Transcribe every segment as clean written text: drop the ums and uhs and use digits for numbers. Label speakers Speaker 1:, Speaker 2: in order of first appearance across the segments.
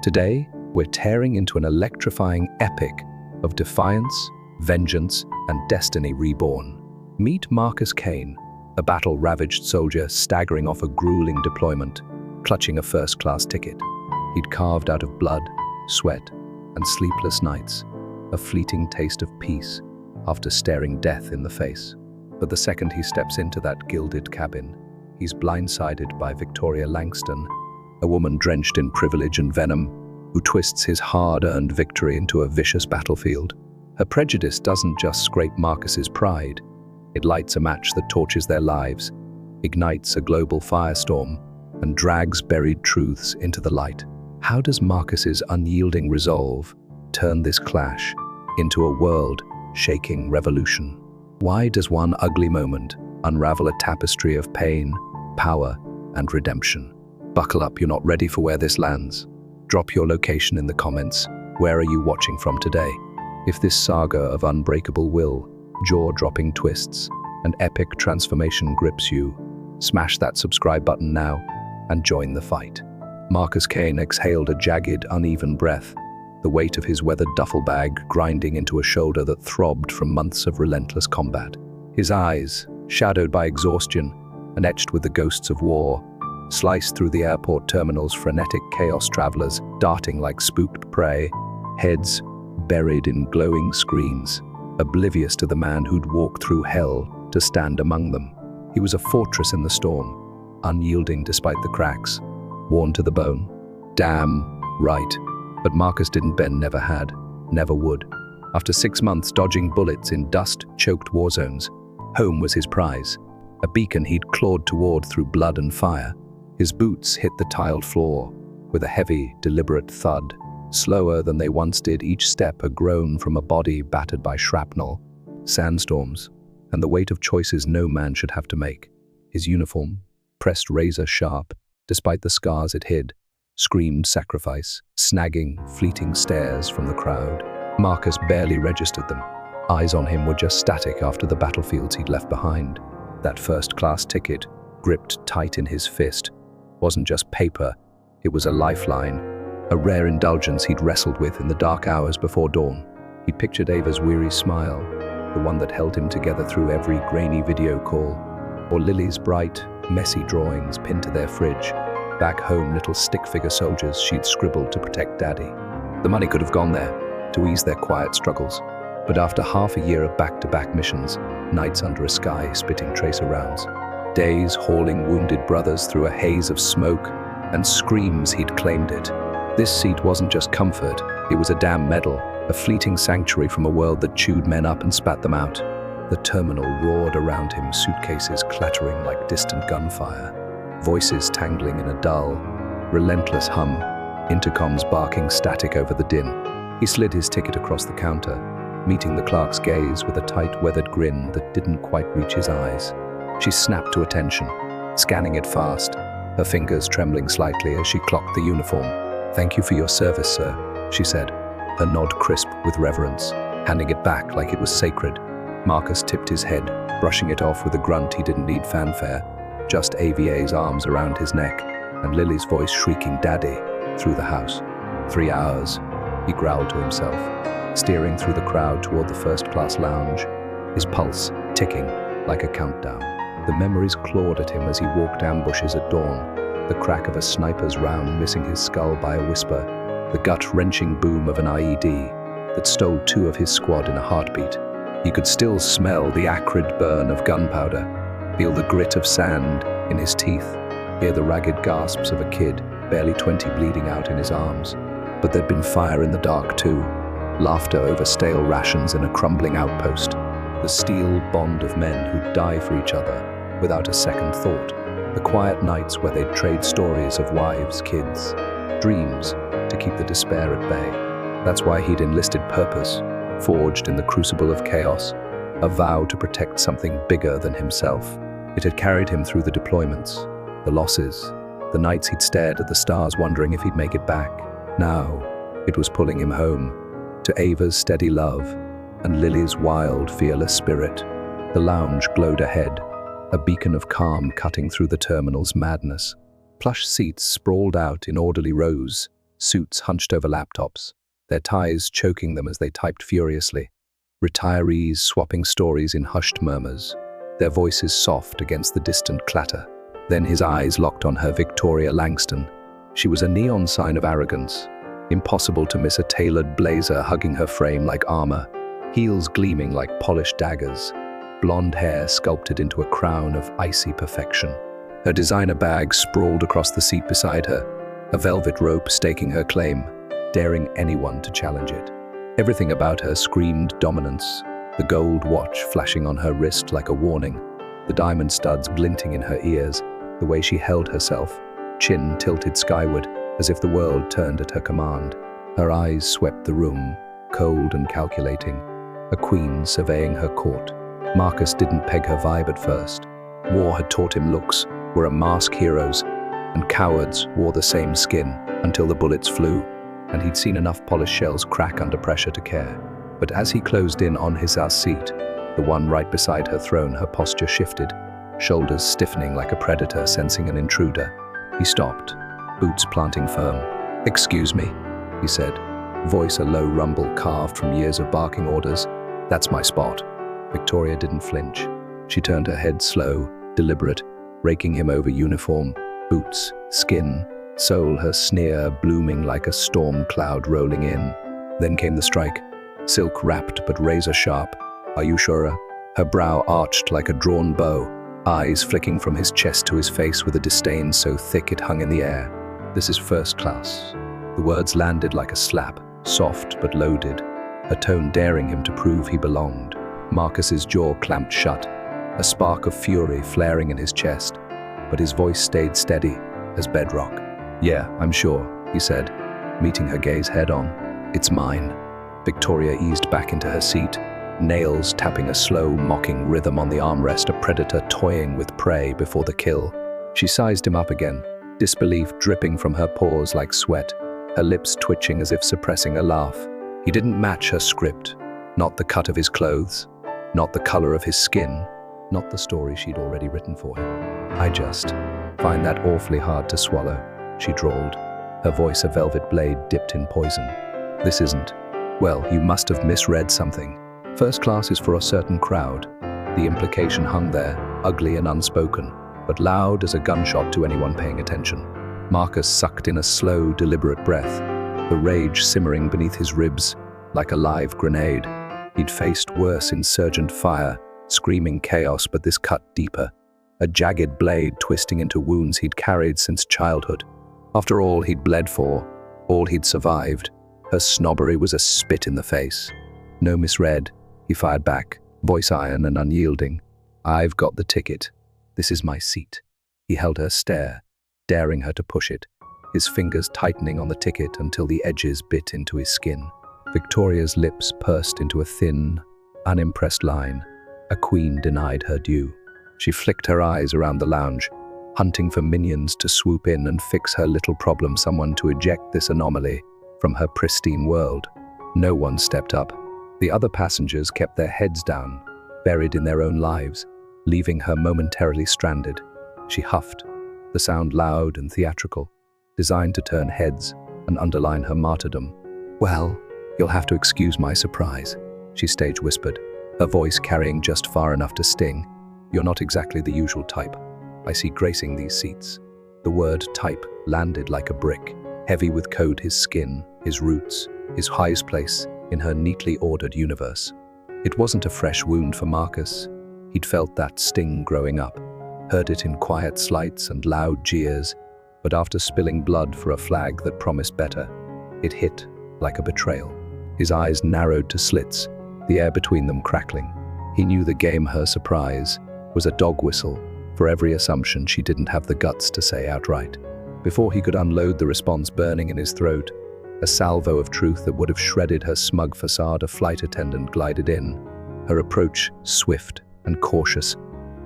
Speaker 1: Today, we're tearing into an electrifying epic of defiance, vengeance, and destiny reborn. Meet Marcus Kane, a battle-ravaged soldier staggering off a grueling deployment, clutching a first-class ticket. He'd carved out of blood, sweat, and sleepless nights, a fleeting taste of peace after staring death in the face. But the second he steps into that gilded cabin, he's blindsided by Victoria Langston, a woman drenched in privilege and venom, who twists his hard-earned victory into a vicious battlefield. Her prejudice doesn't just scrape Marcus's pride, it lights a match that torches their lives, ignites a global firestorm, and drags buried truths into the light. How does Marcus's unyielding resolve turn this clash into a world-shaking revolution? Why does one ugly moment unravel a tapestry of pain, power, and redemption? Buckle up, you're not ready for where this lands. Drop your location in the comments. Where are you watching from today? If this saga of unbreakable will, jaw-dropping twists, and epic transformation grips you, smash that subscribe button now and join the fight. Marcus Kane exhaled a jagged, uneven breath, the weight of his weathered duffel bag grinding into a shoulder that throbbed from months of relentless combat. His eyes, shadowed by exhaustion and etched with the ghosts of war, sliced through the airport terminal's frenetic chaos travelers darting like spooked prey, heads buried in glowing screens, oblivious to the man who'd walked through hell to stand among them. He was a fortress in the storm, unyielding despite the cracks, worn to the bone. Damn right. But Marcus didn't bend, never had, never would. After 6 months dodging bullets in dust-choked war zones, home was his prize, a beacon he'd clawed toward through blood and fire. His boots hit the tiled floor with a heavy, deliberate thud, slower than they once did, each step a groan from a body battered by shrapnel, sandstorms, and the weight of choices no man should have to make. His uniform, pressed razor-sharp, despite the scars it hid, screamed sacrifice, snagging fleeting stares from the crowd. Marcus barely registered them. Eyes on him were just static after the battlefields he'd left behind. That first-class ticket, gripped tight in his fist, wasn't just paper, it was a lifeline, a rare indulgence he'd wrestled with in the dark hours before dawn. He'd pictured Ava's weary smile, the one that held him together through every grainy video call, or Lily's bright, messy drawings pinned to their fridge. Back home, little stick-figure soldiers she'd scribbled to protect Daddy. The money could have gone there, to ease their quiet struggles. But after half a year of back-to-back missions, nights under a sky spitting tracer rounds, days hauling wounded brothers through a haze of smoke, and screams he'd claimed it. This seat wasn't just comfort, it was a damn medal, a fleeting sanctuary from a world that chewed men up and spat them out. The terminal roared around him, suitcases clattering like distant gunfire, voices tangling in a dull, relentless hum, intercoms barking static over the din. He slid his ticket across the counter, meeting the clerk's gaze with a tight, weathered grin that didn't quite reach his eyes. She snapped to attention, scanning it fast, her fingers trembling slightly as she clocked the uniform. "Thank you for your service, sir," she said, her nod crisp with reverence, handing it back like it was sacred. Marcus tipped his head, brushing it off with a grunt. He didn't need fanfare, just AVA's arms around his neck, and Lily's voice shrieking "Daddy" through the house. 3 hours, he growled to himself, steering through the crowd toward the first-class lounge, his pulse ticking like a countdown. The memories clawed at him as he walked ambushes at dawn, the crack of a sniper's round missing his skull by a whisper, the gut-wrenching boom of an IED that stole 2 of his squad in a heartbeat. He could still smell the acrid burn of gunpowder, feel the grit of sand in his teeth, hear the ragged gasps of a kid, barely 20, bleeding out in his arms. But there'd been fire in the dark too, laughter over stale rations in a crumbling outpost, the steel bond of men who'd die for each other without a second thought, the quiet nights where they'd trade stories of wives, kids, dreams to keep the despair at bay. That's why he'd enlisted purpose, forged in the crucible of chaos, a vow to protect something bigger than himself. It had carried him through the deployments, the losses, the nights he'd stared at the stars wondering if he'd make it back. Now, it was pulling him home, to Ava's steady love and Lily's wild, fearless spirit. The lounge glowed ahead, a beacon of calm cutting through the terminal's madness. Plush seats sprawled out in orderly rows, suits hunched over laptops, their ties choking them as they typed furiously. Retirees swapping stories in hushed murmurs, their voices soft against the distant clatter. Then his eyes locked on her. Victoria Langston. She was a neon sign of arrogance. Impossible to miss a tailored blazer hugging her frame like armor, heels gleaming like polished daggers, blonde hair sculpted into a crown of icy perfection. Her designer bag sprawled across the seat beside her, a velvet rope staking her claim, daring anyone to challenge it. Everything about her screamed dominance, the gold watch flashing on her wrist like a warning, the diamond studs glinting in her ears, the way she held herself, chin tilted skyward, as if the world turned at her command. Her eyes swept the room, cold and calculating, a queen surveying her court. Marcus didn't peg her vibe at first. War had taught him looks were a mask heroes, and cowards wore the same skin until the bullets flew, and he'd seen enough polished shells crack under pressure to care. But as he closed in on his seat, the one right beside her throne, her posture shifted, shoulders stiffening like a predator sensing an intruder. He stopped, boots planting firm. "Excuse me," he said, voice a low rumble carved from years of barking orders. "That's my spot." Victoria didn't flinch. She turned her head slow, deliberate, raking him over uniform, boots, skin, soul, her sneer blooming like a storm cloud rolling in. Then came the strike, silk wrapped but razor sharp. "Are you sure?" Her brow arched like a drawn bow, eyes flicking from his chest to his face with a disdain so thick it hung in the air. "This is first class." The words landed like a slap, soft but loaded, a tone daring him to prove he belonged. Marcus's jaw clamped shut, a spark of fury flaring in his chest, but his voice stayed steady as bedrock. "Yeah, I'm sure," he said, meeting her gaze head-on. "It's mine." Victoria eased back into her seat, nails tapping a slow, mocking rhythm on the armrest, a predator toying with prey before the kill. She sized him up again, disbelief dripping from her pores like sweat, her lips twitching as if suppressing a laugh. He didn't match her script, not the cut of his clothes, not the color of his skin, not the story she'd already written for him. "I just find that awfully hard to swallow," she drawled, her voice a velvet blade dipped in poison. "This isn't. Well, you must have misread something. First class is for a certain crowd." The implication hung there, ugly and unspoken, but loud as a gunshot to anyone paying attention. Marcus sucked in a slow, deliberate breath, the rage simmering beneath his ribs like a live grenade. He'd faced worse insurgent fire, screaming chaos, but this cut deeper, a jagged blade twisting into wounds he'd carried since childhood. After all he'd bled for, all he'd survived, her snobbery was a spit in the face. "No misread," he fired back, voice iron and unyielding. "I've got the ticket. This is my seat." He held her stare, daring her to push it, his fingers tightening on the ticket until the edges bit into his skin. Victoria's lips pursed into a thin, unimpressed line. A queen denied her due. She flicked her eyes around the lounge, hunting for minions to swoop in and fix her little problem, someone to eject this anomaly from her pristine world. No one stepped up. The other passengers kept their heads down, buried in their own lives, leaving her momentarily stranded. She huffed, the sound loud and theatrical, designed to turn heads and underline her martyrdom. "Well, you'll have to excuse my surprise," she stage whispered, her voice carrying just far enough to sting. "You're not exactly the usual type I see gracing these seats." The word type landed like a brick, heavy with code, his skin, his roots, his highest place in her neatly ordered universe. It wasn't a fresh wound for Marcus. He'd felt that sting growing up, heard it in quiet slights and loud jeers, but after spilling blood for a flag that promised better, it hit like a betrayal. His eyes narrowed to slits, the air between them crackling. He knew the game, her surprise, was a dog whistle for every assumption she didn't have the guts to say outright. Before he could unload the response burning in his throat, a salvo of truth that would have shredded her smug facade, a flight attendant glided in, her approach swift and cautious,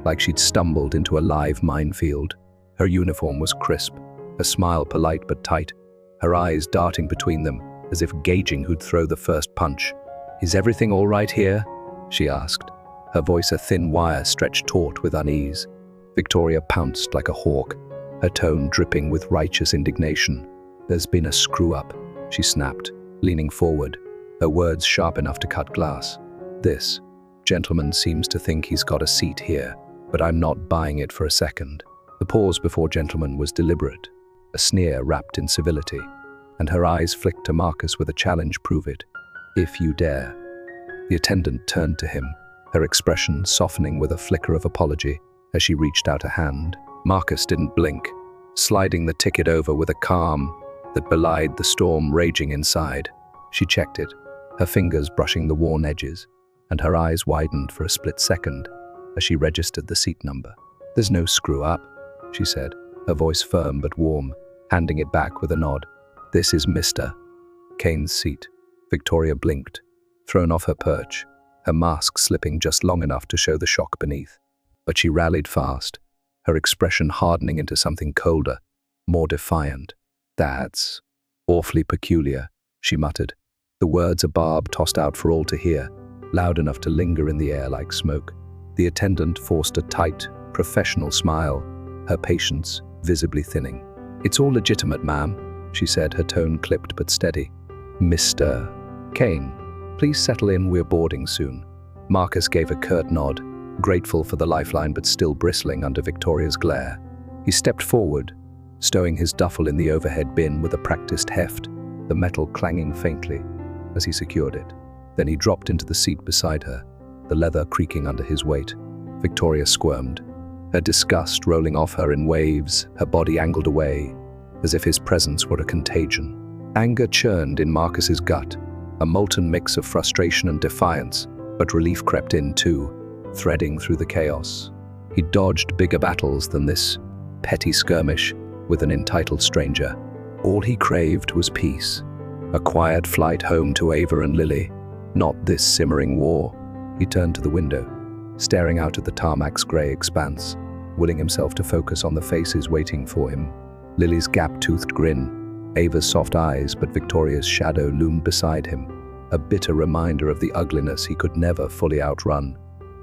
Speaker 1: like she'd stumbled into a live minefield. Her uniform was crisp, her smile polite but tight, her eyes darting between them as if gauging who'd throw the first punch. "Is everything all right here?" she asked, her voice a thin wire stretched taut with unease. Victoria pounced like a hawk, her tone dripping with righteous indignation. There's been a screw-up, she snapped, leaning forward, her words sharp enough to cut glass. This gentleman seems to think he's got a seat here, but I'm not buying it for a second. The pause before gentleman was deliberate, a sneer wrapped in civility, and her eyes flicked to Marcus with a challenge. Prove it, if you dare. The attendant turned to him, her expression softening with a flicker of apology as she reached out a hand. Marcus didn't blink, sliding the ticket over with a calm that belied the storm raging inside. She checked it, her fingers brushing the worn edges, and her eyes widened for a split second as she registered the seat number. "There's no screw-up," she said, her voice firm but warm, handing it back with a nod. "This is Mr. Kane's seat." Victoria blinked, thrown off her perch, her mask slipping just long enough to show the shock beneath. But she rallied fast, her expression hardening into something colder, more defiant. "That's awfully peculiar," she muttered, the words a barb tossed out for all to hear, loud enough to linger in the air like smoke. The attendant forced a tight, professional smile, her patience visibly thinning. "It's all legitimate, ma'am," she said, her tone clipped but steady. "Mr. Kane, please settle in, we're boarding soon." Marcus gave a curt nod, grateful for the lifeline but still bristling under Victoria's glare. He stepped forward, stowing his duffel in the overhead bin with a practiced heft, the metal clanging faintly as he secured it. Then he dropped into the seat beside her, the leather creaking under his weight. Victoria squirmed, her disgust rolling off her in waves, her body angled away, as if his presence were a contagion. Anger churned in Marcus's gut, a molten mix of frustration and defiance, but relief crept in too, threading through the chaos. He dodged bigger battles than this petty skirmish with an entitled stranger. All he craved was peace, a quiet flight home to Ava and Lily, not this simmering war. He turned to the window, staring out at the tarmac's grey expanse, willing himself to focus on the faces waiting for him. Lily's gap-toothed grin, Ava's soft eyes, but Victoria's shadow loomed beside him, a bitter reminder of the ugliness he could never fully outrun,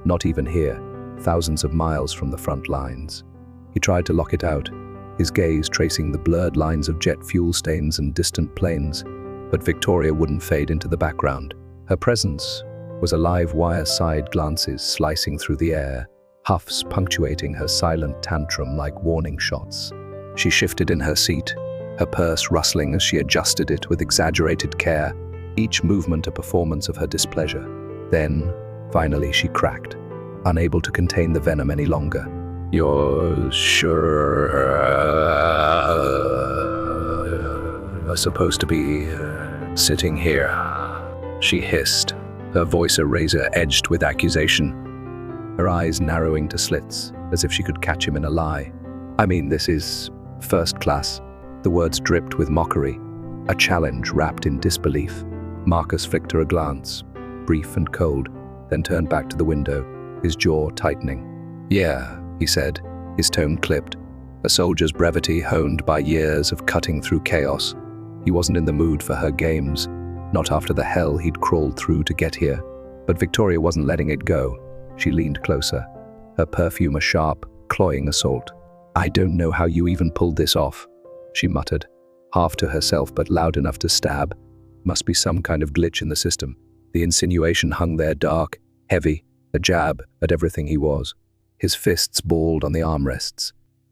Speaker 1: not even here, thousands of miles from the front lines. He tried to lock it out, his gaze tracing the blurred lines of jet fuel stains and distant planes, but Victoria wouldn't fade into the background. Her presence was alive wire side glances slicing through the air, huffs punctuating her silent tantrum like warning shots. She shifted in her seat, her purse rustling as she adjusted it with exaggerated care, each movement a performance of her displeasure. Then, finally, she cracked, unable to contain the venom any longer. "You're sure you're supposed to be sitting here?" she hissed, her voice a razor edged with accusation, her eyes narrowing to slits, as if she could catch him in a lie. "I mean, this is first class." The words dripped with mockery, a challenge wrapped in disbelief. Marcus flicked her a glance, brief and cold, then turned back to the window, his jaw tightening. "Yeah," he said, his tone clipped, a soldier's brevity honed by years of cutting through chaos. He wasn't in the mood for her games, not after the hell he'd crawled through to get here. But Victoria wasn't letting it go. She leaned closer, her perfume a sharp, cloying assault. "I don't know how you even pulled this off," she muttered, half to herself but loud enough to stab. Must be some kind of glitch in the system. The insinuation hung there dark, heavy, a jab at everything he was. His fists balled on the armrests,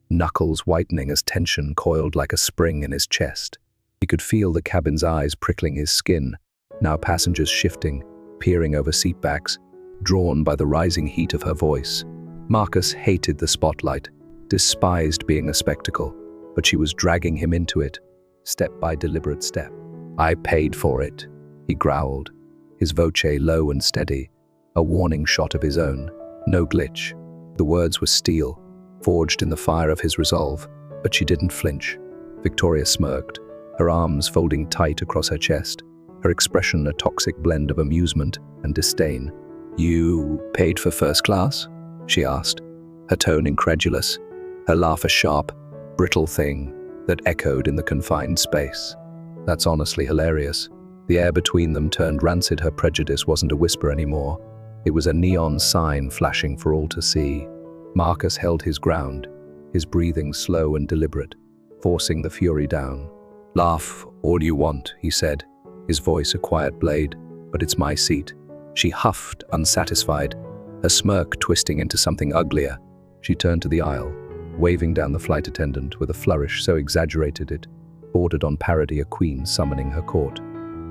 Speaker 1: knuckles whitening as tension coiled like a spring in his chest. He could feel the cabin's eyes prickling his skin, now passengers shifting, peering over seatbacks, drawn by the rising heat of her voice. Marcus hated the spotlight, despised being a spectacle, but she was dragging him into it, step by deliberate step. "I paid for it," he growled, his voce low and steady, a warning shot of his own. No glitch. The words were steel, forged in the fire of his resolve, but she didn't flinch. Victoria smirked, her arms folding tight across her chest, her expression a toxic blend of amusement and disdain. "You paid for first class?" she asked, her tone incredulous, her laugh a sharp, brittle thing that echoed in the confined space. "That's honestly hilarious." The air between them turned rancid. Her prejudice wasn't a whisper anymore. It was a neon sign flashing for all to see. Marcus held his ground, his breathing slow and deliberate, forcing the fury down. "Laugh all you want," he said, his voice a quiet blade, "but it's my seat." She huffed, unsatisfied, her smirk twisting into something uglier. She turned to the aisle, waving down the flight attendant with a flourish so exaggerated it bordered on parody, a queen summoning her court.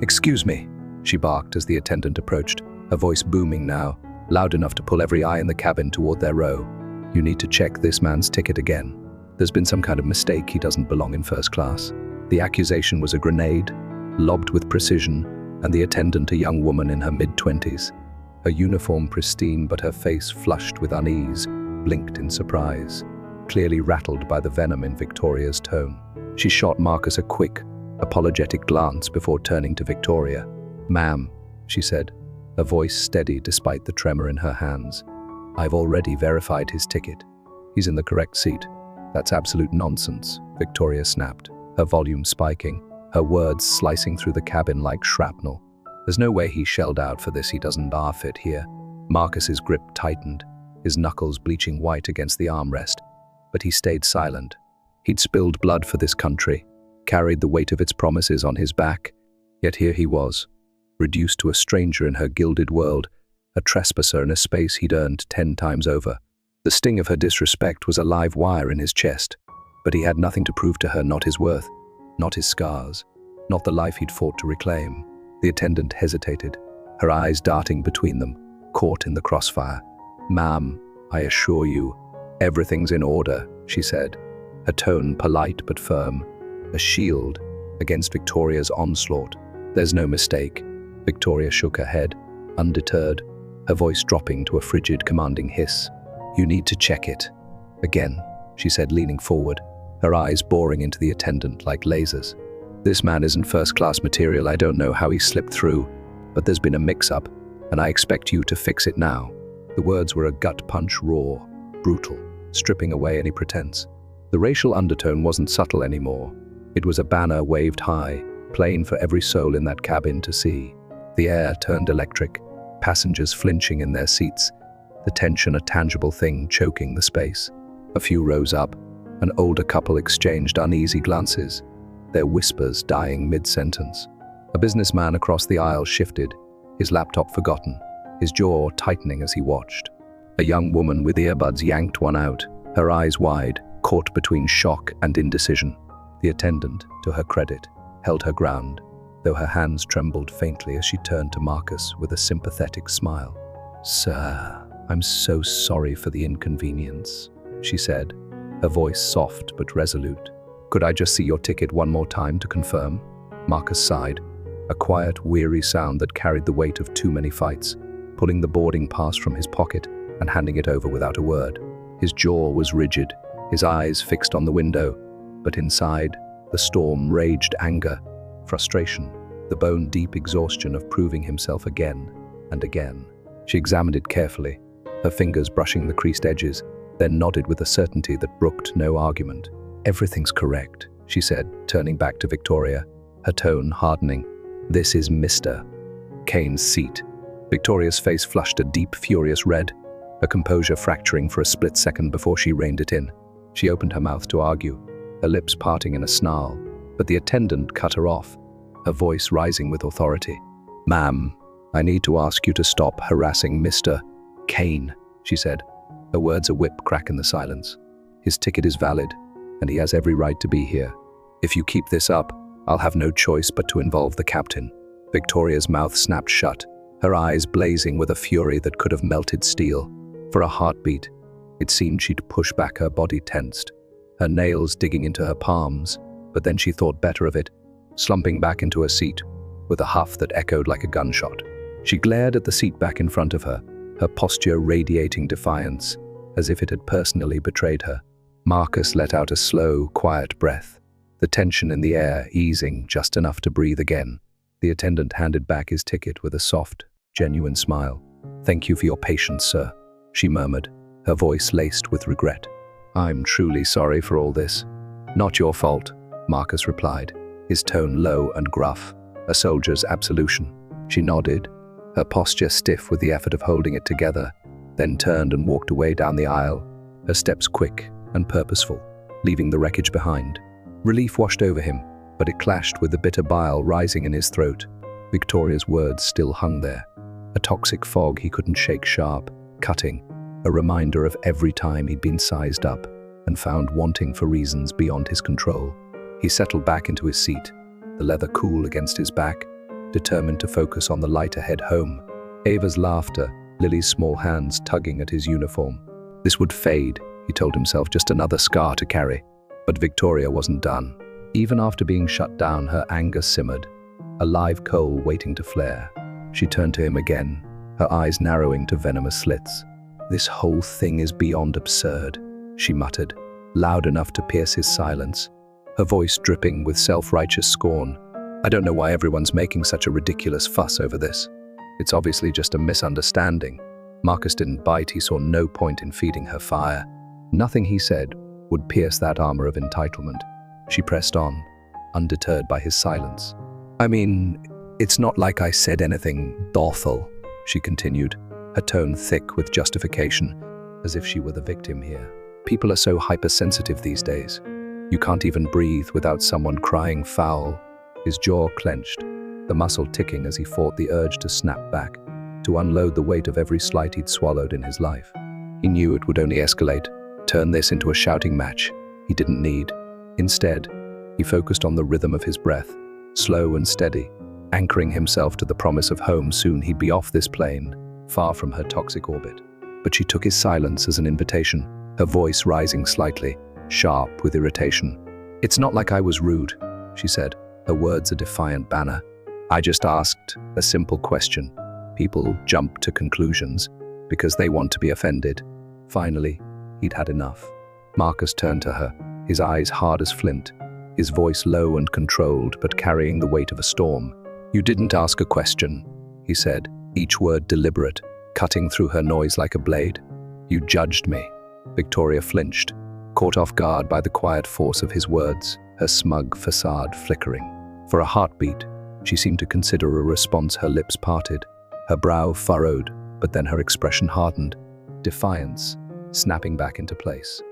Speaker 1: "Excuse me," she barked as the attendant approached, her voice booming now, loud enough to pull every eye in the cabin toward their row. "You need to check this man's ticket again. There's been some kind of mistake. He doesn't belong in first class." The accusation was a grenade, lobbed with precision, and the attendant, a young woman in her mid-20s. Her uniform pristine but her face flushed with unease, blinked in surprise, clearly rattled by the venom in Victoria's tone. She shot Marcus a quick, apologetic glance before turning to Victoria. "Ma'am," she said, her voice steady despite the tremor in her hands, "I've already verified his ticket. He's in the correct seat." "That's absolute nonsense," Victoria snapped, her volume spiking, her words slicing through the cabin like shrapnel. "There's no way he shelled out for this. He doesn't fit here." Marcus's grip tightened, his knuckles bleaching white against the armrest, but he stayed silent. He'd spilled blood for this country, carried the weight of its promises on his back, yet here he was, reduced to a stranger in her gilded world, a trespasser in a space he'd earned 10 times over. The sting of her disrespect was a live wire in his chest, but he had nothing to prove to her, not his worth, not his scars, not the life he'd fought to reclaim. The attendant hesitated, her eyes darting between them, caught in the crossfire. "Ma'am, I assure you, everything's in order," she said, her tone polite but firm, a shield against Victoria's onslaught. "There's no mistake." Victoria shook her head, undeterred, her voice dropping to a frigid, commanding hiss. "You need to check it." "Again," she said, leaning forward, her eyes boring into the attendant like lasers. "This man isn't first-class material. I don't know how he slipped through, but there's been a mix-up, and I expect you to fix it now." The words were a gut punch, raw, brutal, stripping away any pretense. The racial undertone wasn't subtle anymore. It was a banner waved high, plain for every soul in that cabin to see. The air turned electric, passengers flinching in their seats, the tension a tangible thing choking the space. A few rows up, an older couple exchanged uneasy glances, their whispers dying mid-sentence. A businessman across the aisle shifted, his laptop forgotten, his jaw tightening as he watched. A young woman with earbuds yanked one out, her eyes wide, caught between shock and indecision. The attendant, to her credit, held her ground, though her hands trembled faintly as she turned to Marcus with a sympathetic smile. "Sir, I'm so sorry for the inconvenience," she said, her voice soft but resolute. "Could I just see your ticket one more time to confirm?" Marcus sighed, a quiet, weary sound that carried the weight of too many fights, pulling the boarding pass from his pocket and handing it over without a word. His jaw was rigid, his eyes fixed on the window, but inside, the storm raged anger, frustration, the bone-deep exhaustion of proving himself again and again. She examined it carefully, her fingers brushing the creased edges, then nodded with a certainty that brooked no argument. "Everything's correct," she said, turning back to Victoria, her tone hardening. "This is Mr. Kane's seat." Victoria's face flushed a deep, furious red, her composure fracturing for a split second before she reined it in. She opened her mouth to argue, her lips parting in a snarl, but the attendant cut her off, her voice rising with authority. "Ma'am, I need to ask you to stop harassing Mr. Kane," she said, her words a whip crack in the silence. "His ticket is valid, and he has every right to be here. If you keep this up, I'll have no choice but to involve the captain." Victoria's mouth snapped shut, her eyes blazing with a fury that could have melted steel. For a heartbeat, it seemed she'd push back, her body tensed, her nails digging into her palms, but then she thought better of it, slumping back into her seat, with a huff that echoed like a gunshot. She glared at the seat back in front of her, her posture radiating defiance, as if it had personally betrayed her. Marcus let out a slow, quiet breath, the tension in the air easing just enough to breathe again. The attendant handed back his ticket with a soft, genuine smile. "Thank you for your patience, sir," she murmured, her voice laced with regret. "I'm truly sorry for all this." "Not your fault," Marcus replied, his tone low and gruff, a soldier's absolution. She nodded, her posture stiff with the effort of holding it together, then turned and walked away down the aisle, her steps quick and purposeful, leaving the wreckage behind. Relief washed over him, but it clashed with the bitter bile rising in his throat. Victoria's words still hung there, a toxic fog he couldn't shake, sharp, cutting, a reminder of every time he'd been sized up and found wanting for reasons beyond his control. He settled back into his seat, the leather cool against his back, determined to focus on the light ahead home. Ava's laughter, Lily's small hands tugging at his uniform. This would fade, he told himself, just another scar to carry. But Victoria wasn't done. Even after being shut down, her anger simmered, a live coal waiting to flare. She turned to him again, her eyes narrowing to venomous slits. "This whole thing is beyond absurd," she muttered, loud enough to pierce his silence, her voice dripping with self-righteous scorn. "I don't know why everyone's making such a ridiculous fuss over this. It's obviously just a misunderstanding." Marcus didn't bite. He saw no point in feeding her fire. Nothing he said would pierce that armor of entitlement. She pressed on, undeterred by his silence. "I mean, it's not like I said anything awful," she continued, her tone thick with justification, as if she were the victim here. "People are so hypersensitive these days. You can't even breathe without someone crying foul." His jaw clenched, the muscle ticking as he fought the urge to snap back, to unload the weight of every slight he'd swallowed in his life. He knew it would only escalate, turn this into a shouting match he didn't need. Instead, he focused on the rhythm of his breath, slow and steady, anchoring himself to the promise of home. Soon he'd be off this plane, far from her toxic orbit. But she took his silence as an invitation, her voice rising slightly, sharp with irritation. "It's not like I was rude," she said, her words a defiant banner. "I just asked a simple question. People jump to conclusions because they want to be offended." Finally, he'd had enough. Marcus turned to her, his eyes hard as flint, his voice low and controlled but carrying the weight of a storm. "You didn't ask a question," he said, each word deliberate, cutting through her noise like a blade. "You judged me." Victoria flinched, caught off guard by the quiet force of his words, her smug facade flickering. For a heartbeat, she seemed to consider a response. Her lips parted, her brow furrowed, but then her expression hardened, defiance snapping back into place.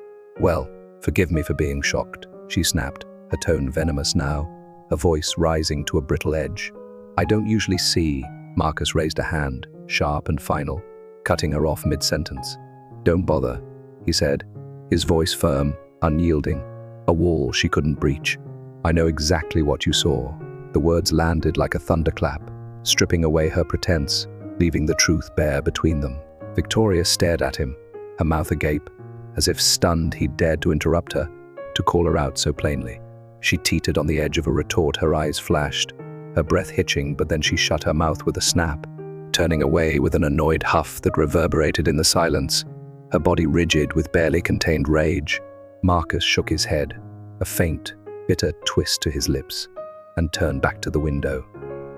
Speaker 1: "Well, forgive me for being shocked," she snapped, her tone venomous now, her voice rising to a brittle edge. "I don't usually see." Marcus raised a hand, sharp and final, cutting her off mid-sentence. "Don't bother," he said, his voice firm, unyielding, a wall she couldn't breach. "I know exactly what you saw." The words landed like a thunderclap, stripping away her pretense, leaving the truth bare between them. Victoria stared at him, her mouth agape, as if stunned he'd dared to interrupt her, to call her out so plainly. She teetered on the edge of a retort, her eyes flashed, her breath hitching, but then she shut her mouth with a snap, turning away with an annoyed huff that reverberated in the silence, her body rigid with barely contained rage. Marcus shook his head, a faint, bitter twist to his lips, and turned back to the window.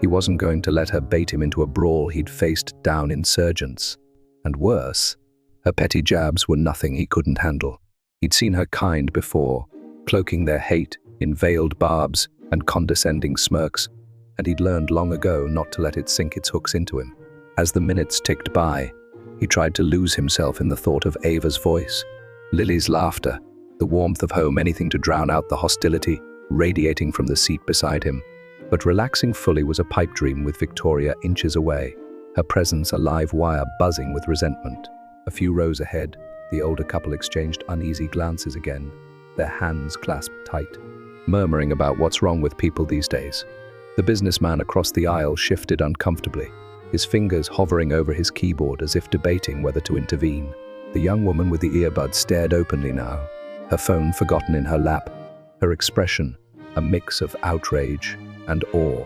Speaker 1: He wasn't going to let her bait him into a brawl. He'd faced down insurgents. And worse, her petty jabs were nothing he couldn't handle. He'd seen her kind before, cloaking their hate in veiled barbs and condescending smirks, and he'd learned long ago not to let it sink its hooks into him. As the minutes ticked by, he tried to lose himself in the thought of Ava's voice, Lily's laughter, the warmth of home, anything to drown out the hostility radiating from the seat beside him. But relaxing fully was a pipe dream with Victoria inches away, her presence a live wire buzzing with resentment. A few rows ahead, the older couple exchanged uneasy glances again, their hands clasped tight, murmuring about what's wrong with people these days. The businessman across the aisle shifted uncomfortably, his fingers hovering over his keyboard as if debating whether to intervene. The young woman with the earbuds stared openly now, her phone forgotten in her lap, her expression a mix of outrage and awe.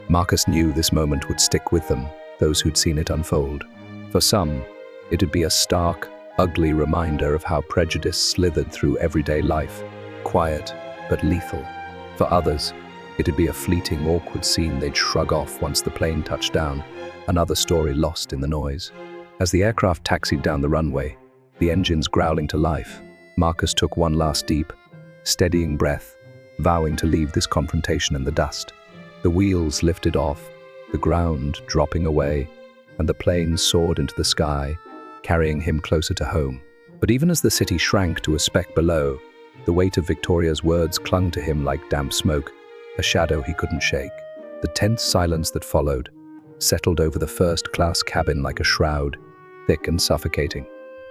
Speaker 1: Marcus knew this moment would stick with them, those who'd seen it unfold. For some, it'd be a stark, ugly reminder of how prejudice slithered through everyday life, quiet but lethal. For others, it'd be a fleeting, awkward scene they'd shrug off once the plane touched down, another story lost in the noise. As the aircraft taxied down the runway, the engines growling to life, Marcus took one last deep, steadying breath, vowing to leave this confrontation in the dust. The wheels lifted off, the ground dropping away, and the plane soared into the sky, carrying him closer to home. But even as the city shrank to a speck below, the weight of Victoria's words clung to him like damp smoke. a shadow he couldn't shake. The tense silence that followed settled over the first-class cabin like a shroud, thick and suffocating.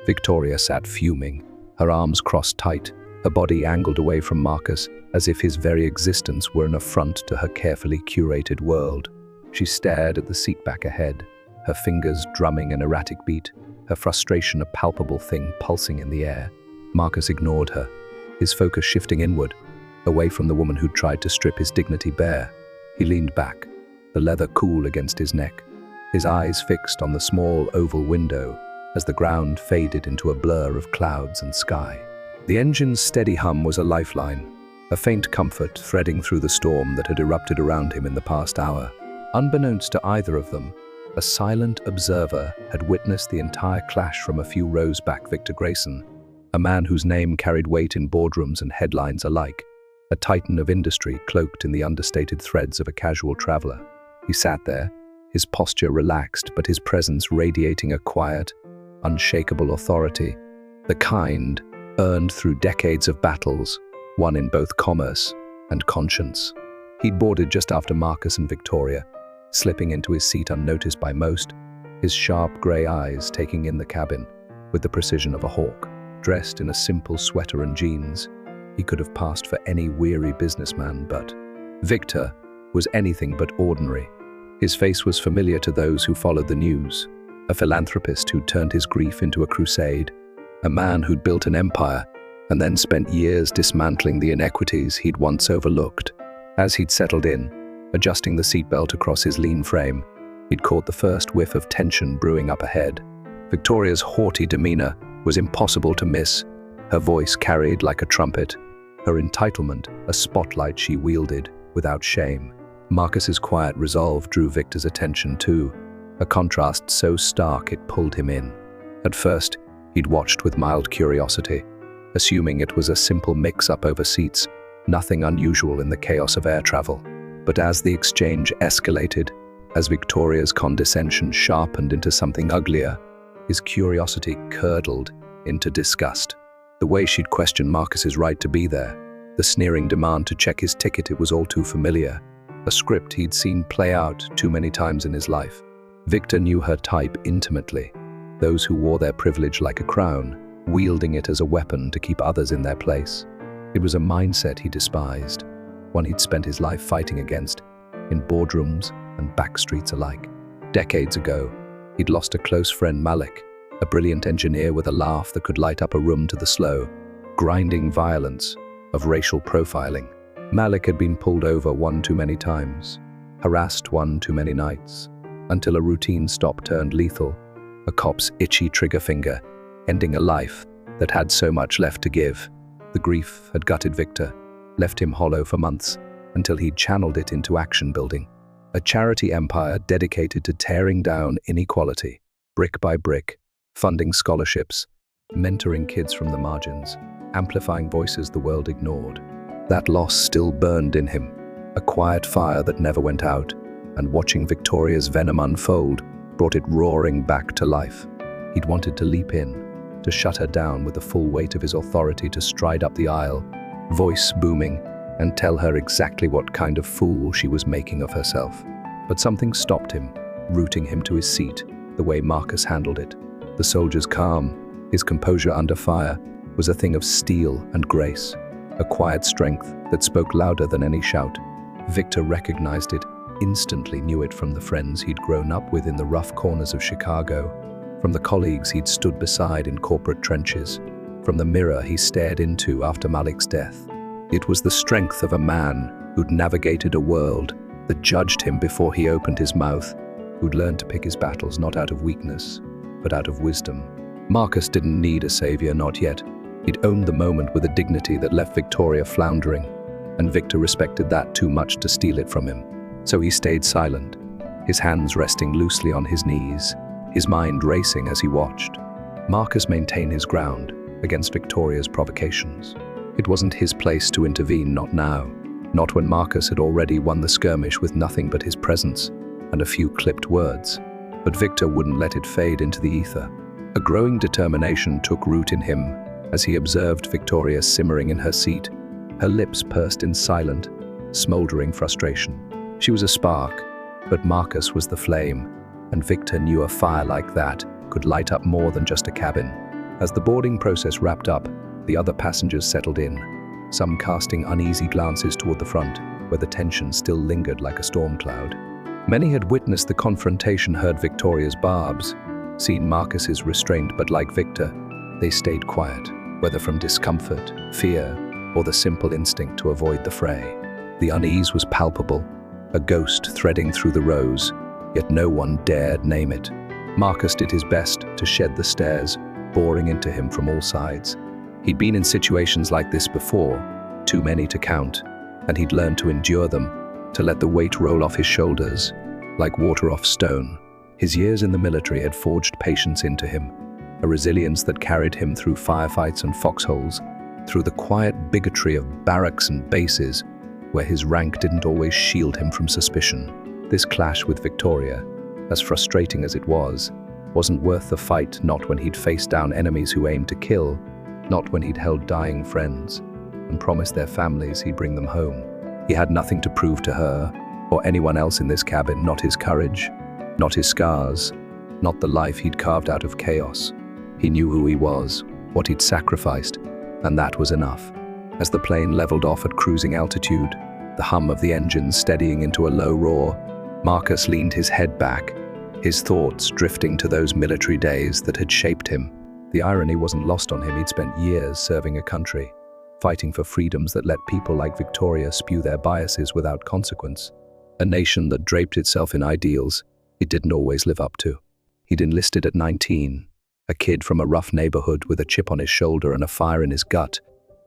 Speaker 1: Victoria sat fuming, her arms crossed tight, her body angled away from Marcus, as if his very existence were an affront to her carefully curated world. She stared at the seat back ahead, her fingers drumming an erratic beat, her frustration a palpable thing pulsing in the air. Marcus ignored her, his focus shifting inward, away from the woman who'd tried to strip his dignity bare. He leaned back, the leather cool against his neck, his eyes fixed on the small oval window as the ground faded into a blur of clouds and sky. The engine's steady hum was a lifeline, a faint comfort threading through the storm that had erupted around him in the past hour. Unbeknownst to either of them, a silent observer had witnessed the entire clash from a few rows back. Victor Grayson, a man whose name carried weight in boardrooms and headlines alike, a titan of industry cloaked in the understated threads of a casual traveler. He sat there, his posture relaxed but his presence radiating a quiet, unshakable authority, the kind earned through decades of battles, won in both commerce and conscience. He'd boarded just after Marcus and Victoria, slipping into his seat unnoticed by most, his sharp grey eyes taking in the cabin with the precision of a hawk. Dressed in a simple sweater and jeans, he could have passed for any weary businessman, but Victor was anything but ordinary. His face was familiar to those who followed the news, a philanthropist who'd turned his grief into a crusade, a man who'd built an empire and then spent years dismantling the inequities he'd once overlooked. As he'd settled in, adjusting the seatbelt across his lean frame, he'd caught the first whiff of tension brewing up ahead. Victoria's haughty demeanor was impossible to miss, her voice carried like a trumpet, her entitlement a spotlight she wielded without shame. Marcus's quiet resolve drew Victor's attention too, a contrast so stark it pulled him in. At first, he'd watched with mild curiosity, assuming it was a simple mix-up over seats, nothing unusual in the chaos of air travel. But as the exchange escalated, as Victoria's condescension sharpened into something uglier, his curiosity curdled into disgust. The way she'd questioned Marcus's right to be there, the sneering demand to check his ticket, it was all too familiar, a script he'd seen play out too many times in his life. Victor knew her type intimately, those who wore their privilege like a crown, wielding it as a weapon to keep others in their place. It was a mindset he despised, one he'd spent his life fighting against, in boardrooms and backstreets alike. Decades ago, he'd lost a close friend, Malik, a brilliant engineer with a laugh that could light up a room to the slow, grinding violence of racial profiling. Malik had been pulled over one too many times, harassed one too many nights, until a routine stop turned lethal, a cop's itchy trigger finger, ending a life that had so much left to give. The grief had gutted Victor, left him hollow for months, until he'd channeled it into action building, a charity empire dedicated to tearing down inequality, brick by brick, funding scholarships, mentoring kids from the margins, amplifying voices the world ignored. That loss still burned in him, a quiet fire that never went out, and watching Victoria's venom unfold brought it roaring back to life. He'd wanted to leap in, to shut her down with the full weight of his authority, to stride up the aisle, voice booming, and tell her exactly what kind of fool she was making of herself. But something stopped him, rooting him to his seat, the way Marcus handled it. The soldier's calm, his composure under fire, was a thing of steel and grace, a quiet strength that spoke louder than any shout. Victor recognized it, instantly knew it from the friends he'd grown up with in the rough corners of Chicago, from the colleagues he'd stood beside in corporate trenches, from the mirror he stared into after Malik's death. It was the strength of a man who'd navigated a world that judged him before he opened his mouth, who'd learned to pick his battles not out of weakness, but out of wisdom. Marcus didn't need a savior, not yet. He'd owned the moment with a dignity that left Victoria floundering, and Victor respected that too much to steal it from him. So he stayed silent, his hands resting loosely on his knees, his mind racing as he watched. Marcus maintained his ground against Victoria's provocations. It wasn't his place to intervene, not now, not when Marcus had already won the skirmish with nothing but his presence and a few clipped words. But Victor wouldn't let it fade into the ether. A growing determination took root in him as he observed Victoria simmering in her seat, her lips pursed in silent, smoldering frustration. She was a spark, but Marcus was the flame, and Victor knew a fire like that could light up more than just a cabin. As the boarding process wrapped up, the other passengers settled in, some casting uneasy glances toward the front, where the tension still lingered like a storm cloud. Many had witnessed the confrontation, heard Victoria's barbs, seen Marcus's restraint, but like Victor, they stayed quiet, whether from discomfort, fear, or the simple instinct to avoid the fray. The unease was palpable, a ghost threading through the rows, yet no one dared name it. Marcus did his best to shed the stares, boring into him from all sides. He'd been in situations like this before, too many to count, and he'd learned to endure them, to let the weight roll off his shoulders, like water off stone. His years in the military had forged patience into him, a resilience that carried him through firefights and foxholes, through the quiet bigotry of barracks and bases, where his rank didn't always shield him from suspicion. This clash with Victoria, as frustrating as it was, wasn't worth the fight, not when he'd faced down enemies who aimed to kill, not when he'd held dying friends and promised their families he'd bring them home. He had nothing to prove to her or anyone else in this cabin, not his courage, not his scars, not the life he'd carved out of chaos. He knew who he was, what he'd sacrificed, and that was enough. As the plane leveled off at cruising altitude, the hum of the engines steadying into a low roar, Marcus leaned his head back, his thoughts drifting to those military days that had shaped him. The irony wasn't lost on him. He'd spent years serving a country, fighting for freedoms that let people like Victoria spew their biases without consequence. A nation that draped itself in ideals it didn't always live up to. He'd enlisted at 19, a kid from a rough neighborhood with a chip on his shoulder and a fire in his gut,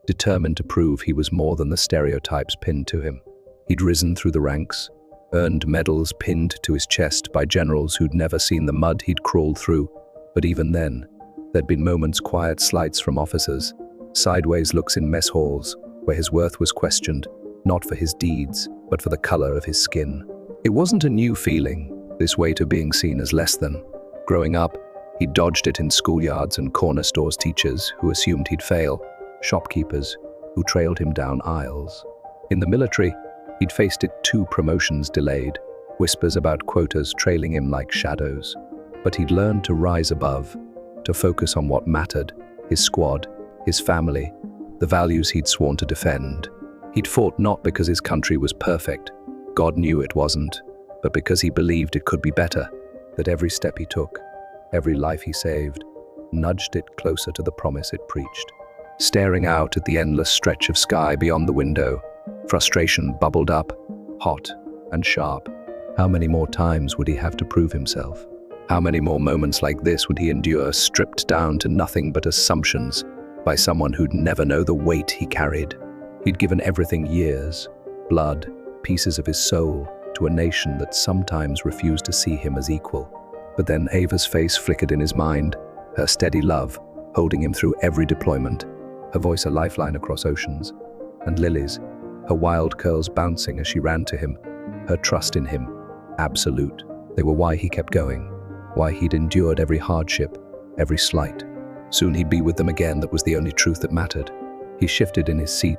Speaker 1: determined to prove he was more than the stereotypes pinned to him. He'd risen through the ranks, earned medals pinned to his chest by generals who'd never seen the mud he'd crawled through, but even then, there'd been moments, quiet slights from officers, sideways looks in mess halls, where his worth was questioned, not for his deeds, but for the color of his skin. It wasn't a new feeling, this weight of being seen as less than. Growing up, he dodged it in schoolyards and corner stores, teachers who assumed he'd fail, shopkeepers who trailed him down aisles. In the military, he'd faced it, 2 promotions delayed, whispers about quotas trailing him like shadows. But he'd learned to rise above, to focus on what mattered, his squad, his family, the values he'd sworn to defend. He'd fought not because his country was perfect, God knew it wasn't, but because he believed it could be better, that every step he took, every life he saved, nudged it closer to the promise it preached. Staring out at the endless stretch of sky beyond the window, frustration bubbled up, hot and sharp. How many more times would he have to prove himself? How many more moments like this would he endure, stripped down to nothing but assumptions by someone who'd never know the weight he carried? He'd given everything, years, blood, pieces of his soul, to a nation that sometimes refused to see him as equal. But then Ava's face flickered in his mind, her steady love holding him through every deployment, her voice a lifeline across oceans. And Lily's, her wild curls bouncing as she ran to him, her trust in him, absolute. They were why he kept going, why he'd endured every hardship, every slight. Soon he'd be with them again. That was the only truth that mattered. He shifted in his seat,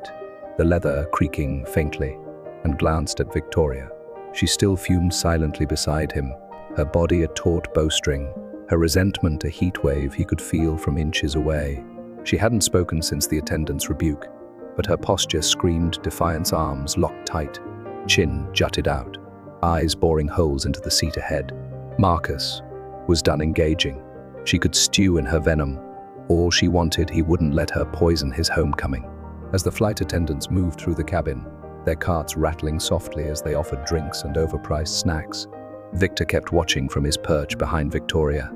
Speaker 1: the leather creaking faintly, and glanced at Victoria. She still fumed silently beside him, her body a taut bowstring, her resentment a heat wave he could feel from inches away. She hadn't spoken since the attendant's rebuke, but her posture screamed defiance, arms locked tight, chin jutted out, eyes boring holes into the seat ahead. Marcus was done engaging. She could stew in her venom. All she wanted, he wouldn't let her poison his homecoming. As the flight attendants moved through the cabin, their carts rattling softly as they offered drinks and overpriced snacks, Victor kept watching from his perch behind Victoria.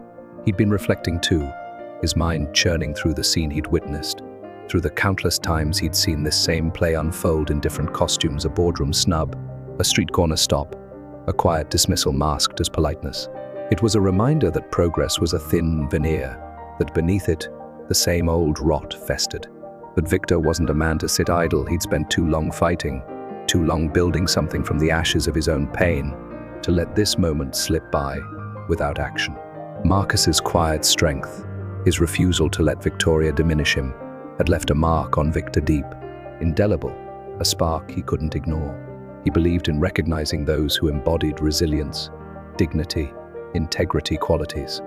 Speaker 1: He'd been reflecting too, his mind churning through the scene he'd witnessed, through the countless times he'd seen this same play unfold in different costumes: a boardroom snub, a street corner stop, a quiet dismissal masked as politeness. It was a reminder that progress was a thin veneer, that beneath it, the same old rot festered. But Victor wasn't a man to sit idle. He'd spent too long fighting, too long building something from the ashes of his own pain, to let this moment slip by without action. Marcus's quiet strength, his refusal to let Victoria diminish him, had left a mark on Victor deep, indelible, a spark he couldn't ignore. He believed in recognizing those who embodied resilience, dignity, integrity qualities.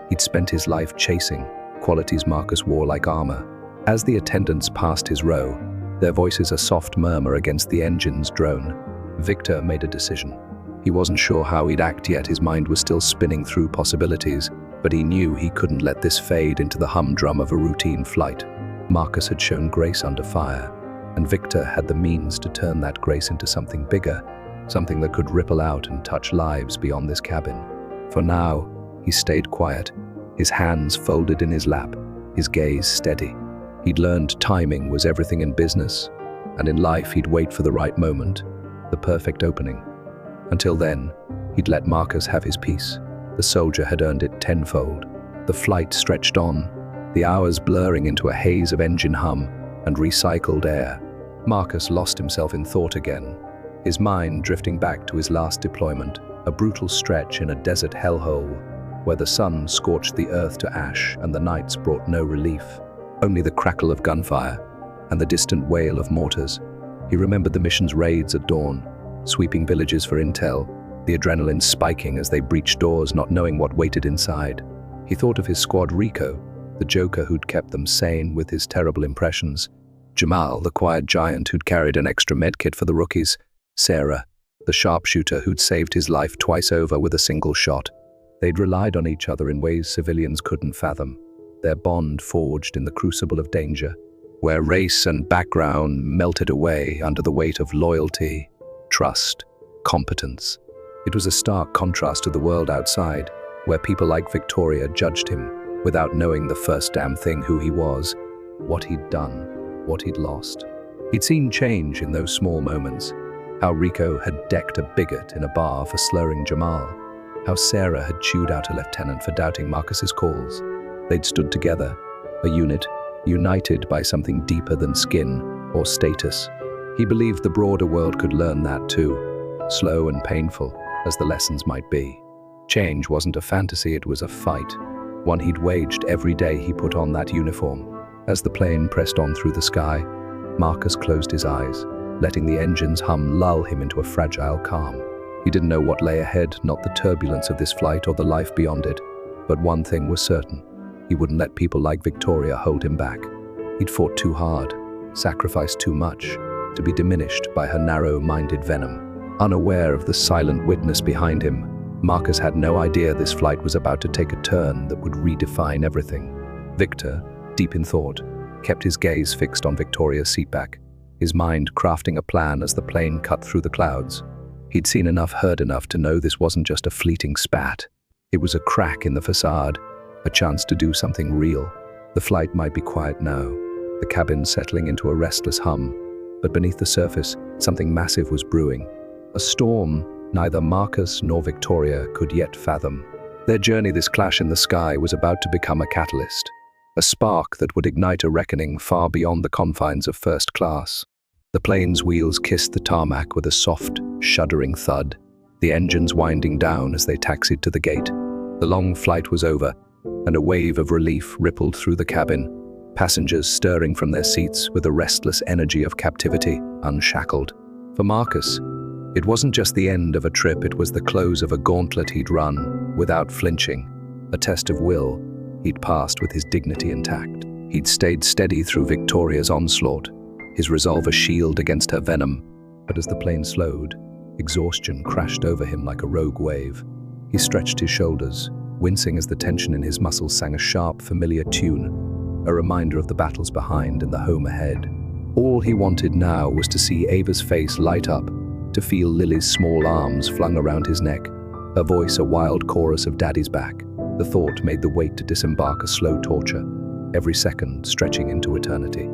Speaker 1: He'd spent his life chasing qualities Marcus wore like armor. As the attendants passed his row, their voices a soft murmur against the engine's drone, Victor made a decision. He wasn't sure how he'd act yet, his mind was still spinning through possibilities, but he knew he couldn't let this fade into the humdrum of a routine flight. Marcus had shown grace under fire, and Victor had the means to turn that grace into something bigger, something that could ripple out and touch lives beyond this cabin. For now, he stayed quiet, his hands folded in his lap, his gaze steady. He'd learned timing was everything in business, and in life he'd wait for the right moment, the perfect opening. Until then, he'd let Marcus have his piece. The soldier had earned it tenfold. The flight stretched on, the hours blurring into a haze of engine hum and recycled air. Marcus lost himself in thought again, his mind drifting back to his last deployment, a brutal stretch in a desert hellhole where the sun scorched the earth to ash and the nights brought no relief, only the crackle of gunfire and the distant wail of mortars. He remembered the mission's raids at dawn, sweeping villages for intel, the adrenaline spiking as they breached doors not knowing what waited inside. He thought of his squad Rico, the joker who'd kept them sane with his terrible impressions, Jamal, the quiet giant who'd carried an extra medkit for the rookies, Sarah, the sharpshooter who'd saved his life twice over with a single shot. They'd relied on each other in ways civilians couldn't fathom, their bond forged in the crucible of danger, where race and background melted away under the weight of loyalty, trust, competence. It was a stark contrast to the world outside, where people like Victoria judged him without knowing the first damn thing who he was, what he'd done, what he'd lost. He'd seen change in those small moments, how Rico had decked a bigot in a bar for slurring Jamal, how Sarah had chewed out a lieutenant for doubting Marcus's calls. They'd stood together, a unit, united by something deeper than skin or status. He believed the broader world could learn that too, slow and painful as the lessons might be. Change wasn't a fantasy, it was a fight, one he'd waged every day he put on that uniform. As the plane pressed on through the sky, Marcus closed his eyes, letting the engine's hum lull him into a fragile calm. He didn't know what lay ahead, not the turbulence of this flight or the life beyond it, but one thing was certain. He wouldn't let people like Victoria hold him back. He'd fought too hard, sacrificed too much, to be diminished by her narrow-minded venom. Unaware of the silent witness behind him, Marcus had no idea this flight was about to take a turn that would redefine everything. Victor, deep in thought, kept his gaze fixed on Victoria's seatback, his mind crafting a plan as the plane cut through the clouds. He'd seen enough, heard enough to know this wasn't just a fleeting spat. It was a crack in the facade, a chance to do something real. The flight might be quiet now, the cabin settling into a restless hum, but beneath the surface, something massive was brewing. A storm neither Marcus nor Victoria could yet fathom. Their journey, this clash in the sky, was about to become a catalyst, a spark that would ignite a reckoning far beyond the confines of first class. The plane's wheels kissed the tarmac with a soft, shuddering thud, the engines winding down as they taxied to the gate. The long flight was over, and a wave of relief rippled through the cabin, passengers stirring from their seats with the restless energy of captivity, unshackled. For Marcus, it wasn't just the end of a trip, it was the close of a gauntlet he'd run, without flinching, a test of will he'd passed with his dignity intact. He'd stayed steady through Victoria's onslaught, his resolve a shield against her venom, but as the plane slowed, exhaustion crashed over him like a rogue wave. He stretched his shoulders, wincing as the tension in his muscles sang a sharp, familiar tune, a reminder of the battles behind and the home ahead. All he wanted now was to see Ava's face light up, to feel Lily's small arms flung around his neck, her voice a wild chorus of Daddy's back. The thought made the wait to disembark a slow torture, every second stretching into eternity.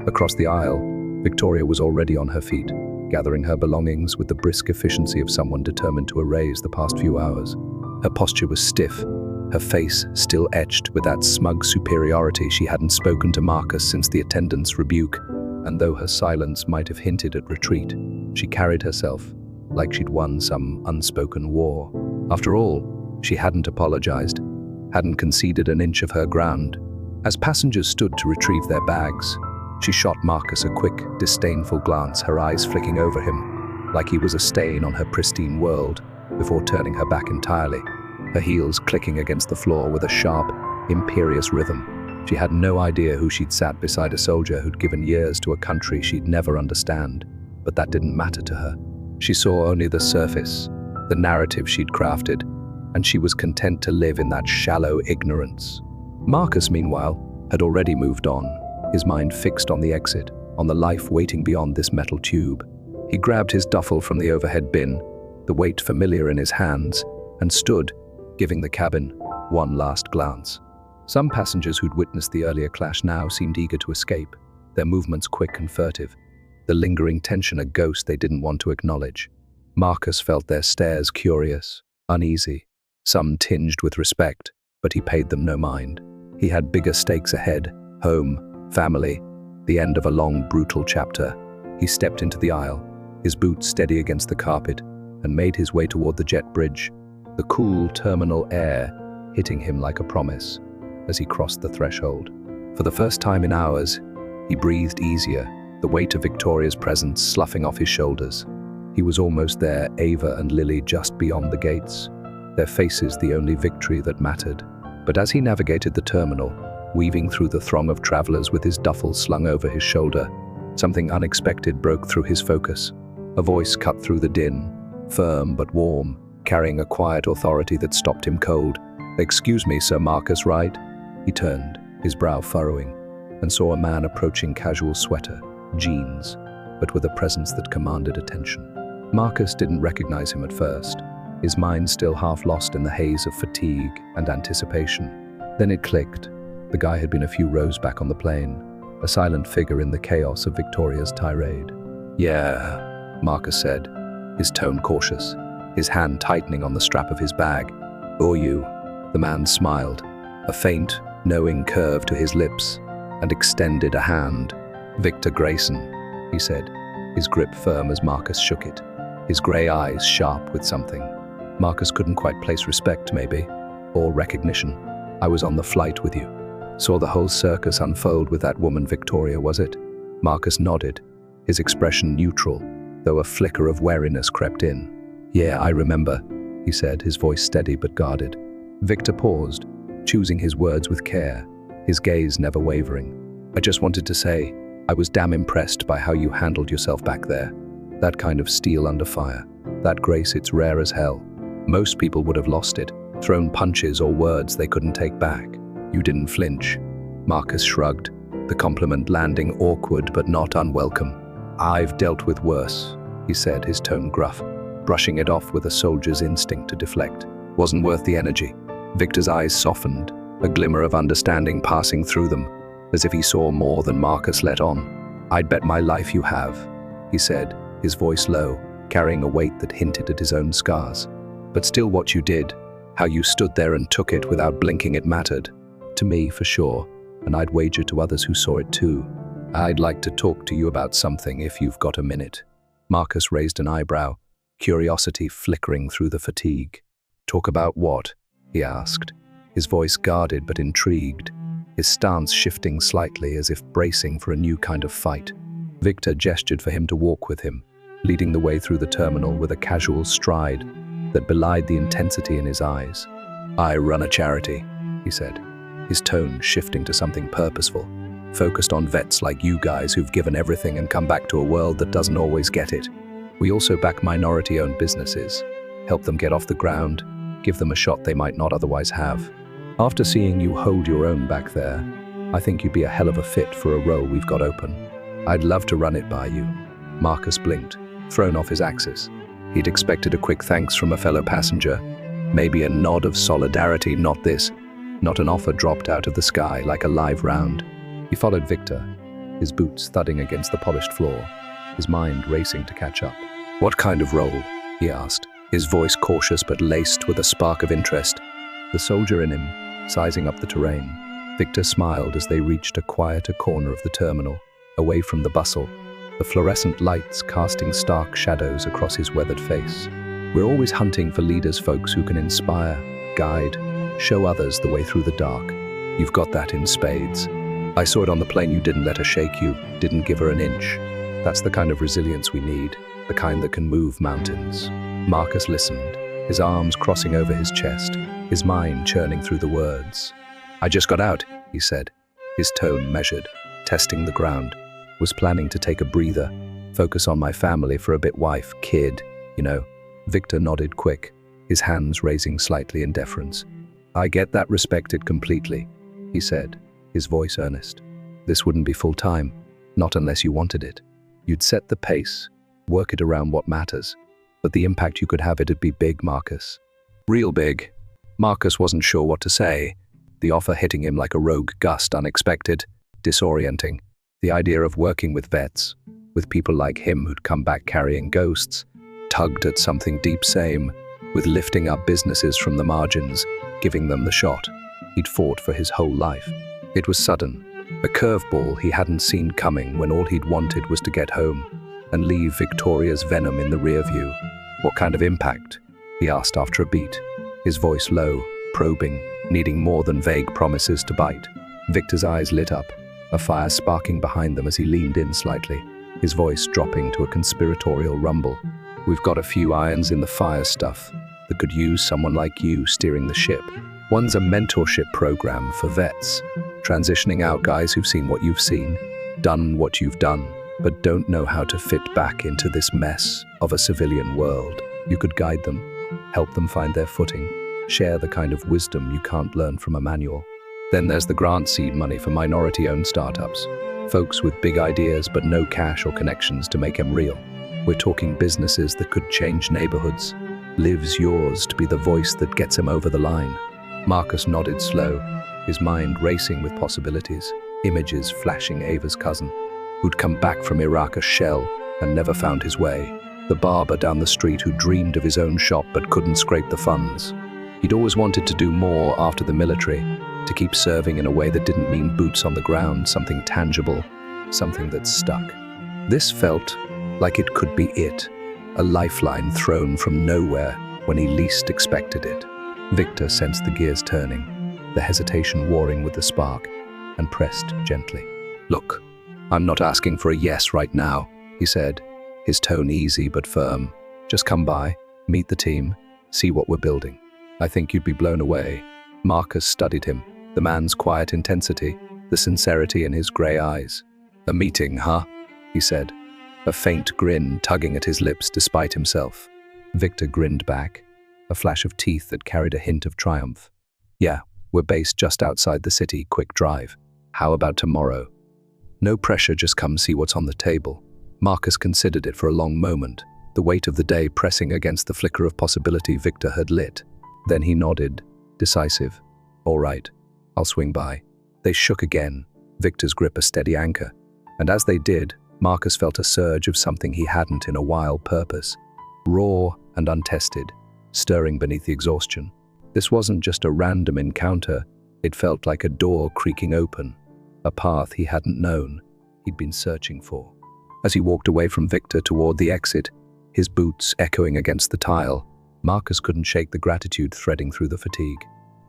Speaker 1: Across the aisle, Victoria was already on her feet, gathering her belongings with the brisk efficiency of someone determined to erase the past few hours. Her posture was stiff, her face still etched with that smug superiority she hadn't spoken to Marcus since the attendant's rebuke, and though her silence might have hinted at retreat, she carried herself like she'd won some unspoken war. After all, she hadn't apologized, hadn't conceded an inch of her ground. As passengers stood to retrieve their bags, she shot Marcus a quick, disdainful glance, her eyes flicking over him, like he was a stain on her pristine world, before turning her back entirely, her heels clicking against the floor with a sharp, imperious rhythm. She had no idea who she'd sat beside, a soldier who'd given years to a country she'd never understand, but that didn't matter to her. She saw only the surface, the narrative she'd crafted, and she was content to live in that shallow ignorance. Marcus, meanwhile, had already moved on, his mind fixed on the exit, on the life waiting beyond this metal tube. He grabbed his duffel from the overhead bin, the weight familiar in his hands, and stood, giving the cabin one last glance. Some passengers who'd witnessed the earlier clash now seemed eager to escape, their movements quick and furtive, the lingering tension a ghost they didn't want to acknowledge. Marcus felt their stares curious, uneasy, some tinged with respect, but he paid them no mind. He had bigger stakes ahead: home, family, the end of a long, brutal chapter. He stepped into the aisle, his boots steady against the carpet, and made his way toward the jet bridge, the cool terminal air hitting him like a promise as he crossed the threshold. For the first time in hours, he breathed easier, the weight of Victoria's presence sloughing off his shoulders. He was almost there, Ava and Lily just beyond the gates, their faces the only victory that mattered. But as he navigated the terminal, weaving through the throng of travelers with his duffel slung over his shoulder, something unexpected broke through his focus. A voice cut through the din, firm but warm, carrying a quiet authority that stopped him cold. "Excuse me, Sir Marcus, right?" He turned, his brow furrowing, and saw a man approaching, casual sweater, jeans, but with a presence that commanded attention. Marcus didn't recognize him at first, his mind still half lost in the haze of fatigue and anticipation. Then it clicked. The guy had been a few rows back on the plane, a silent figure in the chaos of Victoria's tirade. "Yeah," Marcus said, his tone cautious, his hand tightening on the strap of his bag. "Or you?" The man smiled, a faint, knowing curve to his lips, and extended a hand. "Victor Grayson," he said, his grip firm as Marcus shook it, his grey eyes sharp with something. Marcus couldn't quite place respect, maybe, or recognition. "I was on the flight with you. Saw the whole circus unfold with that woman Victoria, was it?" Marcus nodded, his expression neutral, though a flicker of wariness crept in. "Yeah, I remember," he said, his voice steady but guarded. Victor paused, choosing his words with care, his gaze never wavering. "I just wanted to say, I was damn impressed by how you handled yourself back there. That kind of steel under fire, that grace, it's rare as hell. Most people would have lost it, thrown punches or words they couldn't take back. You didn't flinch." Marcus shrugged, the compliment landing awkward but not unwelcome. "I've dealt with worse," he said, his tone gruff, brushing it off with a soldier's instinct to deflect. "Wasn't worth the energy." Victor's eyes softened, a glimmer of understanding passing through them, as if he saw more than Marcus let on. "I'd bet my life you have," he said, his voice low, carrying a weight that hinted at his own scars. "But still, what you did, how you stood there and took it without blinking, it mattered. To me, for sure, and I'd wager to others who saw it too. I'd like to talk to you about something if you've got a minute." Marcus raised an eyebrow, curiosity flickering through the fatigue. "Talk about what?" he asked, his voice guarded but intrigued, his stance shifting slightly as if bracing for a new kind of fight. Victor gestured for him to walk with him, leading the way through the terminal with a casual stride that belied the intensity in his eyes. "I run a charity," he said, his tone shifting to something purposeful, focused on vets like you guys who've given everything and come back to a world that doesn't always get it. We also back minority-owned businesses, help them get off the ground, give them a shot they might not otherwise have. After seeing you hold your own back there, I think you'd be a hell of a fit for a role we've got open. I'd love to run it by you." Marcus blinked, thrown off his axis. He'd expected a quick thanks from a fellow passenger, maybe a nod of solidarity, not this. Not an offer dropped out of the sky like a live round. He followed Victor, his boots thudding against the polished floor, his mind racing to catch up. "What kind of role?" he asked, his voice cautious but laced with a spark of interest. The soldier in him, sizing up the terrain. Victor smiled as they reached a quieter corner of the terminal, away from the bustle, the fluorescent lights casting stark shadows across his weathered face. "We're always hunting for leaders, folks who can inspire, guide, show others the way through the dark. You've got that in spades. I saw it on the plane. You didn't let her shake you, didn't give her an inch. That's the kind of resilience we need. the kind that can move mountains. Marcus listened, his arms crossing over his chest, his mind churning through the words. "I just got out," he said, his tone measured, testing the ground. "Was planning to take a breather, focus on my family for a bit, wife, kid, you know." Victor nodded quick, his hands raising slightly in deference. "I get that, respected completely," he said, his voice earnest. "This wouldn't be full-time, not unless you wanted it. You'd set the pace, work it around what matters. But the impact you could have, it'd be big, Marcus. Real big." Marcus wasn't sure what to say, the offer hitting him like a rogue gust, unexpected, disorienting. The idea of working with vets, with people like him who'd come back carrying ghosts, tugged at something deep, same, with lifting up businesses from the margins, giving them the shot he'd fought for his whole life. It was sudden, a curveball he hadn't seen coming when all he'd wanted was to get home and leave Victoria's venom in the rear view. "What kind of impact?" he asked after a beat, his voice low, probing, needing more than vague promises to bite. Victor's eyes lit up, a fire sparking behind them as he leaned in slightly, his voice dropping to a conspiratorial rumble. "We've got a few irons in the fire, stuff that could use someone like you steering the ship. One's a mentorship program for vets, transitioning out guys who've seen what you've seen, done what you've done, but don't know how to fit back into this mess of a civilian world. You could guide them, help them find their footing, share the kind of wisdom you can't learn from a manual. Then there's the grant seed money for minority-owned startups, folks with big ideas but no cash or connections to make them real. We're talking businesses that could change neighborhoods. Lives yours to be the voice that gets him over the line." Marcus nodded slow, his mind racing with possibilities, images flashing Ava's cousin, who'd come back from Iraq a shell and never found his way. The barber down the street who dreamed of his own shop but couldn't scrape the funds. He'd always wanted to do more after the military, to keep serving in a way that didn't mean boots on the ground, something tangible, something that stuck. This felt like it could be it, a lifeline thrown from nowhere when he least expected it. Victor sensed the gears turning, the hesitation warring with the spark, and pressed gently. "Look, I'm not asking for a yes right now," he said, his tone easy but firm. "Just come by, meet the team, see what we're building. I think you'd be blown away." Marcus studied him, the man's quiet intensity, the sincerity in his grey eyes. "A meeting, huh?" he said, a faint grin tugging at his lips despite himself. Victor grinned back, a flash of teeth that carried a hint of triumph. "Yeah, we're based just outside the city, quick drive. How about tomorrow?" "No pressure, just come see what's on the table." Marcus considered it for a long moment, the weight of the day pressing against the flicker of possibility Victor had lit. Then he nodded, decisive. "All right, I'll swing by." They shook again, Victor's grip a steady anchor, and as they did, Marcus felt a surge of something he hadn't in a while, purpose, raw and untested, stirring beneath the exhaustion. This wasn't just a random encounter, it felt like a door creaking open, a path he hadn't known, he'd been searching for. As he walked away from Victor toward the exit, his boots echoing against the tile, Marcus couldn't shake the gratitude threading through the fatigue.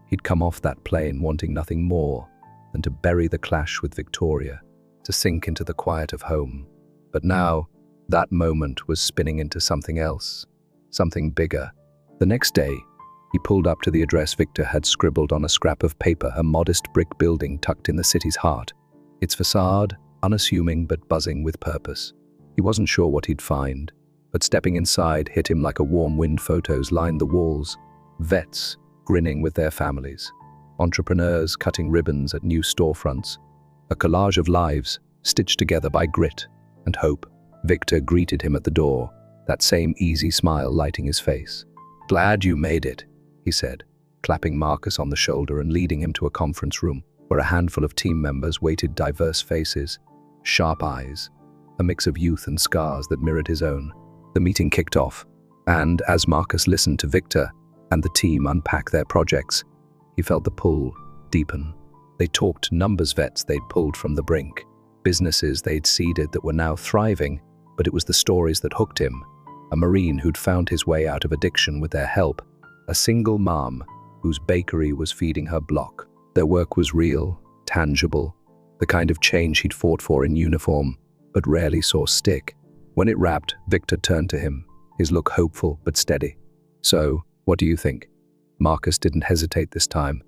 Speaker 1: He'd come off that plane wanting nothing more than to bury the clash with Victoria, to sink into the quiet of home. But now, that moment was spinning into something else, something bigger. The next day, he pulled up to the address Victor had scribbled on a scrap of paper, a modest brick building tucked in the city's heart, its facade unassuming but buzzing with purpose. He wasn't sure what he'd find, but stepping inside hit him like a warm wind. Photos lined the walls, vets grinning with their families, entrepreneurs cutting ribbons at new storefronts, a collage of lives stitched together by grit and hope. Victor greeted him at the door, that same easy smile lighting his face. "Glad you made it," he said, clapping Marcus on the shoulder and leading him to a conference room where a handful of team members waited, diverse faces, sharp eyes, a mix of youth and scars that mirrored his own. The meeting kicked off, and as Marcus listened to Victor and the team unpack their projects, he felt the pull deepen. They talked numbers, vets they'd pulled from the brink, businesses they'd seeded that were now thriving, but it was the stories that hooked him. A Marine who'd found his way out of addiction with their help, a single mom whose bakery was feeding her block. Their work was real, tangible, the kind of change he'd fought for in uniform, but rarely saw stick. When it wrapped, Victor turned to him, his look hopeful but steady. "So, what do you think?" Marcus didn't hesitate this time,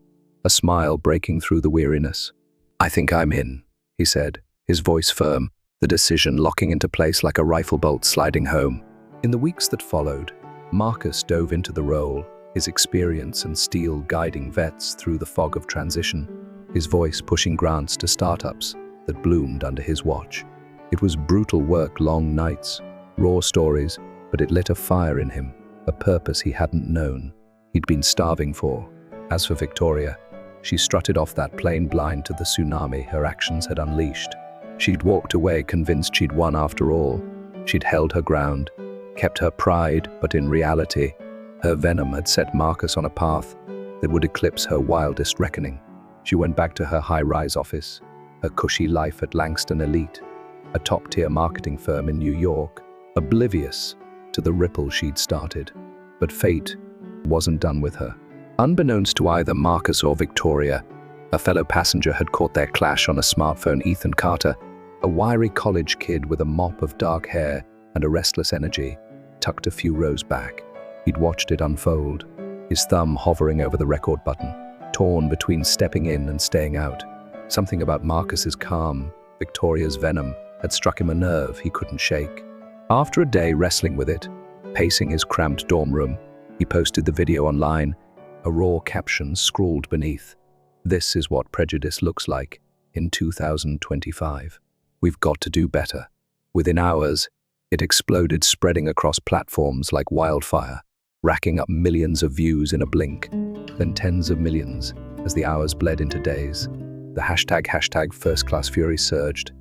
Speaker 1: a smile breaking through the weariness. "I think I'm in," he said, his voice firm, the decision locking into place like a rifle bolt sliding home. In the weeks that followed, Marcus dove into the role, his experience and steel guiding vets through the fog of transition, his voice pushing grants to startups that bloomed under his watch. It was brutal work, long nights, raw stories, but it lit a fire in him, a purpose he hadn't known, he'd been starving for. As for Victoria, she strutted off that plane blind to the tsunami her actions had unleashed. She'd walked away convinced she'd won after all. She'd held her ground, kept her pride, but in reality, her venom had set Marcus on a path that would eclipse her wildest reckoning. She went back to her high-rise office, her cushy life at Langston Elite, a top-tier marketing firm in New York, oblivious to the ripple she'd started. But fate wasn't done with her. Unbeknownst to either Marcus or Victoria, a fellow passenger had caught their clash on a smartphone. Ethan Carter, a wiry college kid with a mop of dark hair and a restless energy, tucked a few rows back. He'd watched it unfold, his thumb hovering over the record button, torn between stepping in and staying out. Something about Marcus's calm, Victoria's venom, had struck him a nerve he couldn't shake. After a day wrestling with it, pacing his cramped dorm room, he posted the video online, a raw caption scrawled beneath. "This is what prejudice looks like in 2025. We've got to do better." Within hours, it exploded, spreading across platforms like wildfire, racking up millions of views in a blink, then tens of millions as the hours bled into days. The hashtag First Class Fury surged,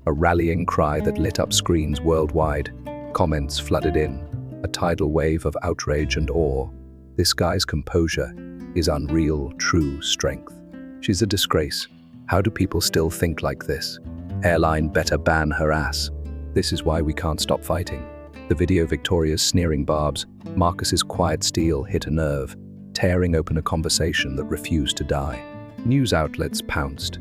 Speaker 1: a rallying cry that lit up screens worldwide. Comments flooded in, a tidal wave of outrage and awe. "This guy's composure is unreal, true strength. She's a disgrace. How do people still think like this? Airline better ban her ass. This is why we can't stop fighting." The video, Victoria's sneering barbs, Marcus's quiet steel, hit a nerve, tearing open a conversation that refused to die. News outlets pounced,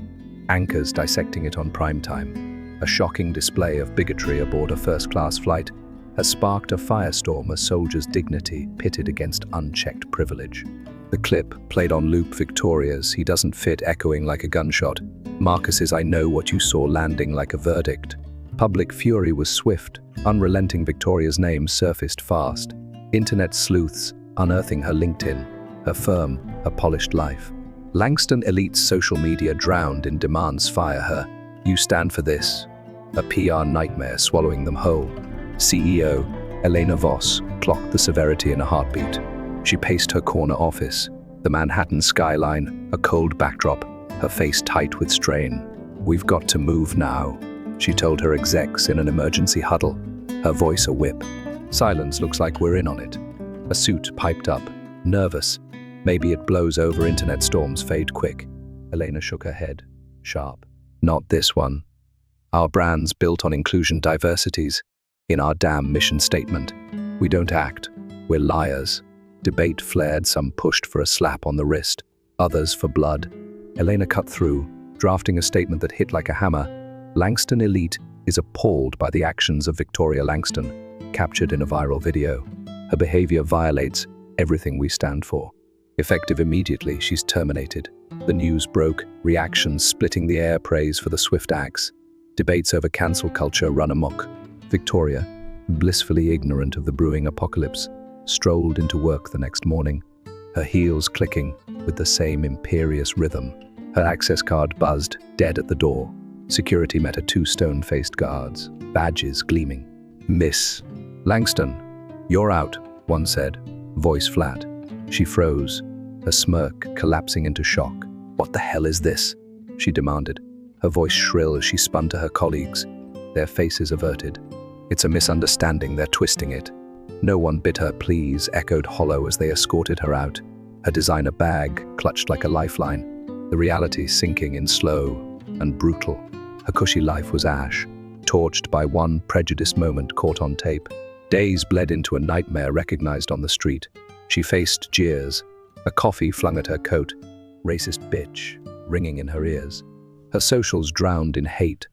Speaker 1: anchors dissecting it on prime time. A shocking display of bigotry aboard a first-class flight has sparked a firestorm, a soldier's dignity pitted against unchecked privilege. The clip, played on loop, Victoria's "He doesn't fit" echoing like a gunshot, Marcus's "I know what you saw" landing like a verdict. Public fury was swift, unrelenting. Victoria's name surfaced fast, internet sleuths unearthing her LinkedIn, her firm, her polished life. Langston Elite's social media drowned in demands. "Fire her. You stand for this." A PR nightmare swallowing them whole. CEO Elena Voss clocked the severity in a heartbeat. She paced her corner office, the Manhattan skyline, a cold backdrop, her face tight with strain. "We've got to move now," she told her execs in an emergency huddle, her voice a whip. "Silence, looks like we're in on it." A suit piped up, nervous. "Maybe it blows over. Internet storms fade quick." Elena shook her head, sharp. "Not this one. Our brand's built on inclusion, diversities. In our damn mission statement. We don't act. We're liars." Debate flared, some pushed for a slap on the wrist, others for blood. Elena cut through, drafting a statement that hit like a hammer. Langston Elite is appalled by the actions of Victoria Langston, captured in a viral video. Her behavior violates everything we stand for. Effective immediately, she's terminated. The news broke, reactions splitting the air, praise for the swift acts. Debates over cancel culture run amok. Victoria, blissfully ignorant of the brewing apocalypse, strolled into work the next morning, her heels clicking with the same imperious rhythm. Her access card buzzed, dead at the door. Security met her two stone-faced guards, badges gleaming. "Miss Langston, you're out," one said, voice flat. She froze, her smirk collapsing into shock. "What the hell is this?" she demanded, her voice shrill as she spun to her colleagues, their faces averted. "It's a misunderstanding, they're twisting it." "No one bit her, please," echoed hollow as they escorted her out, her designer bag clutched like a lifeline, the reality sinking in slow and brutal. Her cushy life was ash, torched by one prejudice moment caught on tape. Days bled into a nightmare recognized on the street. She faced jeers, a coffee flung at her coat, "Racist bitch," ringing in her ears. Her socials drowned in hate,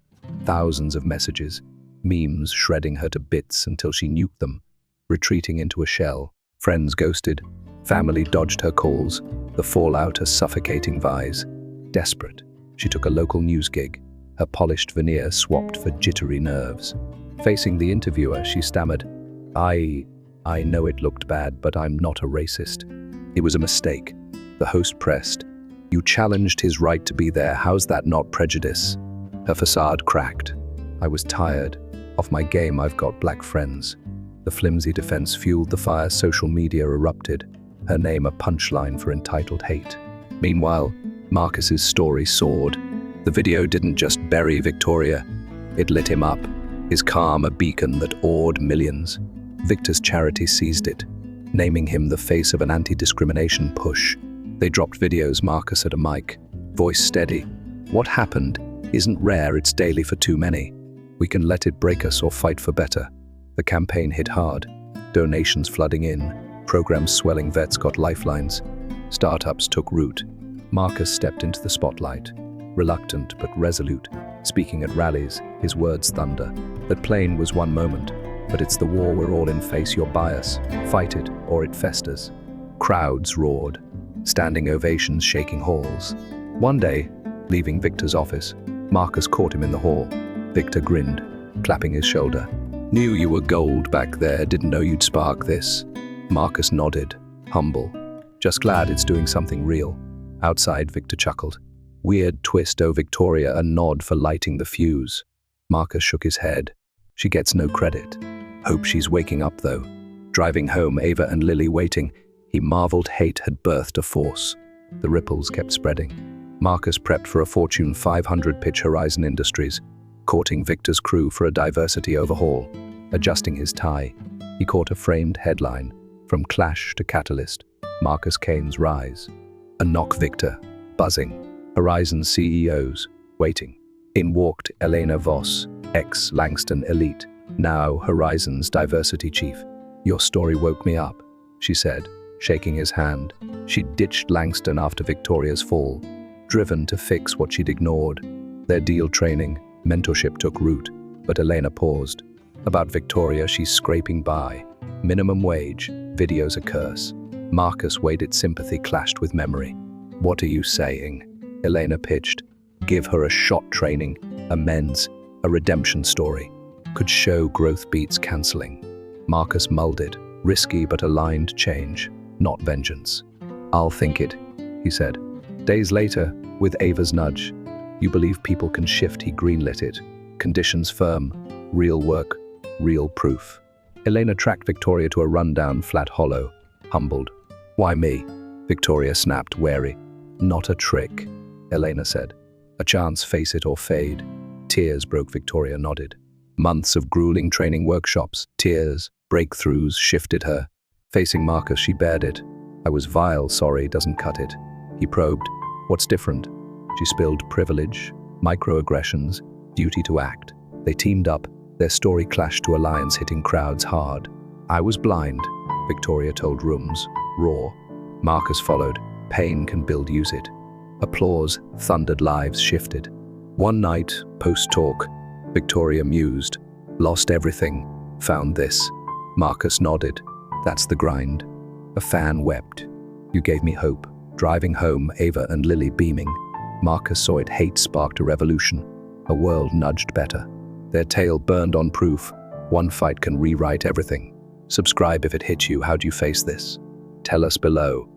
Speaker 1: thousands of messages, Memes shredding her to bits until she nuked them, retreating into a shell. Friends ghosted, family dodged her calls, the fallout a suffocating vise. Desperate, she took a local news gig, her polished veneer swapped for jittery nerves. Facing the interviewer, she stammered, I know it looked bad, but I'm not a racist. It was a mistake. The host pressed, you challenged his right to be there, how's that not prejudice? Her facade cracked. I was tired. Off my game, I've got black friends. The flimsy defense fueled the fire, social media erupted, her name a punchline for entitled hate. Meanwhile, Marcus's story soared. The video didn't just bury Victoria, it lit him up, his calm a beacon that awed millions. Victor's charity seized it, naming him the face of an anti-discrimination push. They dropped videos, Marcus at a mic, voice steady. What happened isn't rare, it's daily for too many. We can let it break us or fight for better. The campaign hit hard, donations flooding in, programs swelling, vets got lifelines, startups took root. Marcus stepped into the spotlight, reluctant but resolute, speaking at rallies, his words thunder. That plane was one moment, but it's the war we're all in, face your bias, fight it or it festers. Crowds roared, standing ovations shaking halls. One day, leaving Victor's office, Marcus caught him in the hall. Victor grinned, clapping his shoulder. Knew you were gold back there, didn't know you'd spark this. Marcus nodded, humble. Just glad it's doing something real. Outside, Victor chuckled. Weird twist, oh Victoria, a nod for lighting the fuse. Marcus shook his head. She gets no credit. Hope she's waking up though. Driving home, Ava and Lily waiting. He marveled hate had birthed a force. The ripples kept spreading. Marcus prepped for a Fortune 500 pitch, Horizon Industries, courting Victor's crew for a diversity overhaul. Adjusting his tie, he caught a framed headline, From Clash to Catalyst, Marcus Kane's Rise. A knock, Victor, buzzing. Horizon CEOs, waiting. In walked Elena Voss, ex-Langston elite, now Horizon's diversity chief. Your story woke me up, she said, shaking his hand. She'd ditched Langston after Victoria's fall, driven to fix what she'd ignored. Their deal training, mentorship took root, but Elena paused. About Victoria, she's scraping by. Minimum wage, videos a curse. Marcus weighed it, sympathy clashed with memory. What are you saying? Elena pitched. Give her a shot, training, amends, a redemption story. Could show growth beats cancelling. Marcus mulled it. Risky but aligned change, not vengeance. I'll think it, he said. Days later, with Ava's nudge, you believe people can shift, he greenlit it. Conditions firm, real work, real proof. Elena tracked Victoria to a rundown flat hollow, humbled. Why me? Victoria snapped, wary. Not a trick, Elena said. A chance, face it or fade. Tears broke, Victoria nodded. Months of grueling training workshops, tears, breakthroughs shifted her. Facing Marcus, she bared it. I was vile, sorry, doesn't cut it. He probed. What's different? She spilled privilege, microaggressions, duty to act. They teamed up, their story clashed to alliance, hitting crowds hard. I was blind, Victoria told rooms, raw. Marcus followed. Pain can build, use it. Applause thundered, lives shifted. One night, post-talk, Victoria mused. Lost everything, found this. Marcus nodded. That's the grind. A fan wept. You gave me hope. Driving home, Ava and Lily beaming. Marcus saw it, hate sparked a revolution. A world nudged better. Their tale burned on proof. One fight can rewrite everything. Subscribe if it hit you. How do you face this? Tell us below.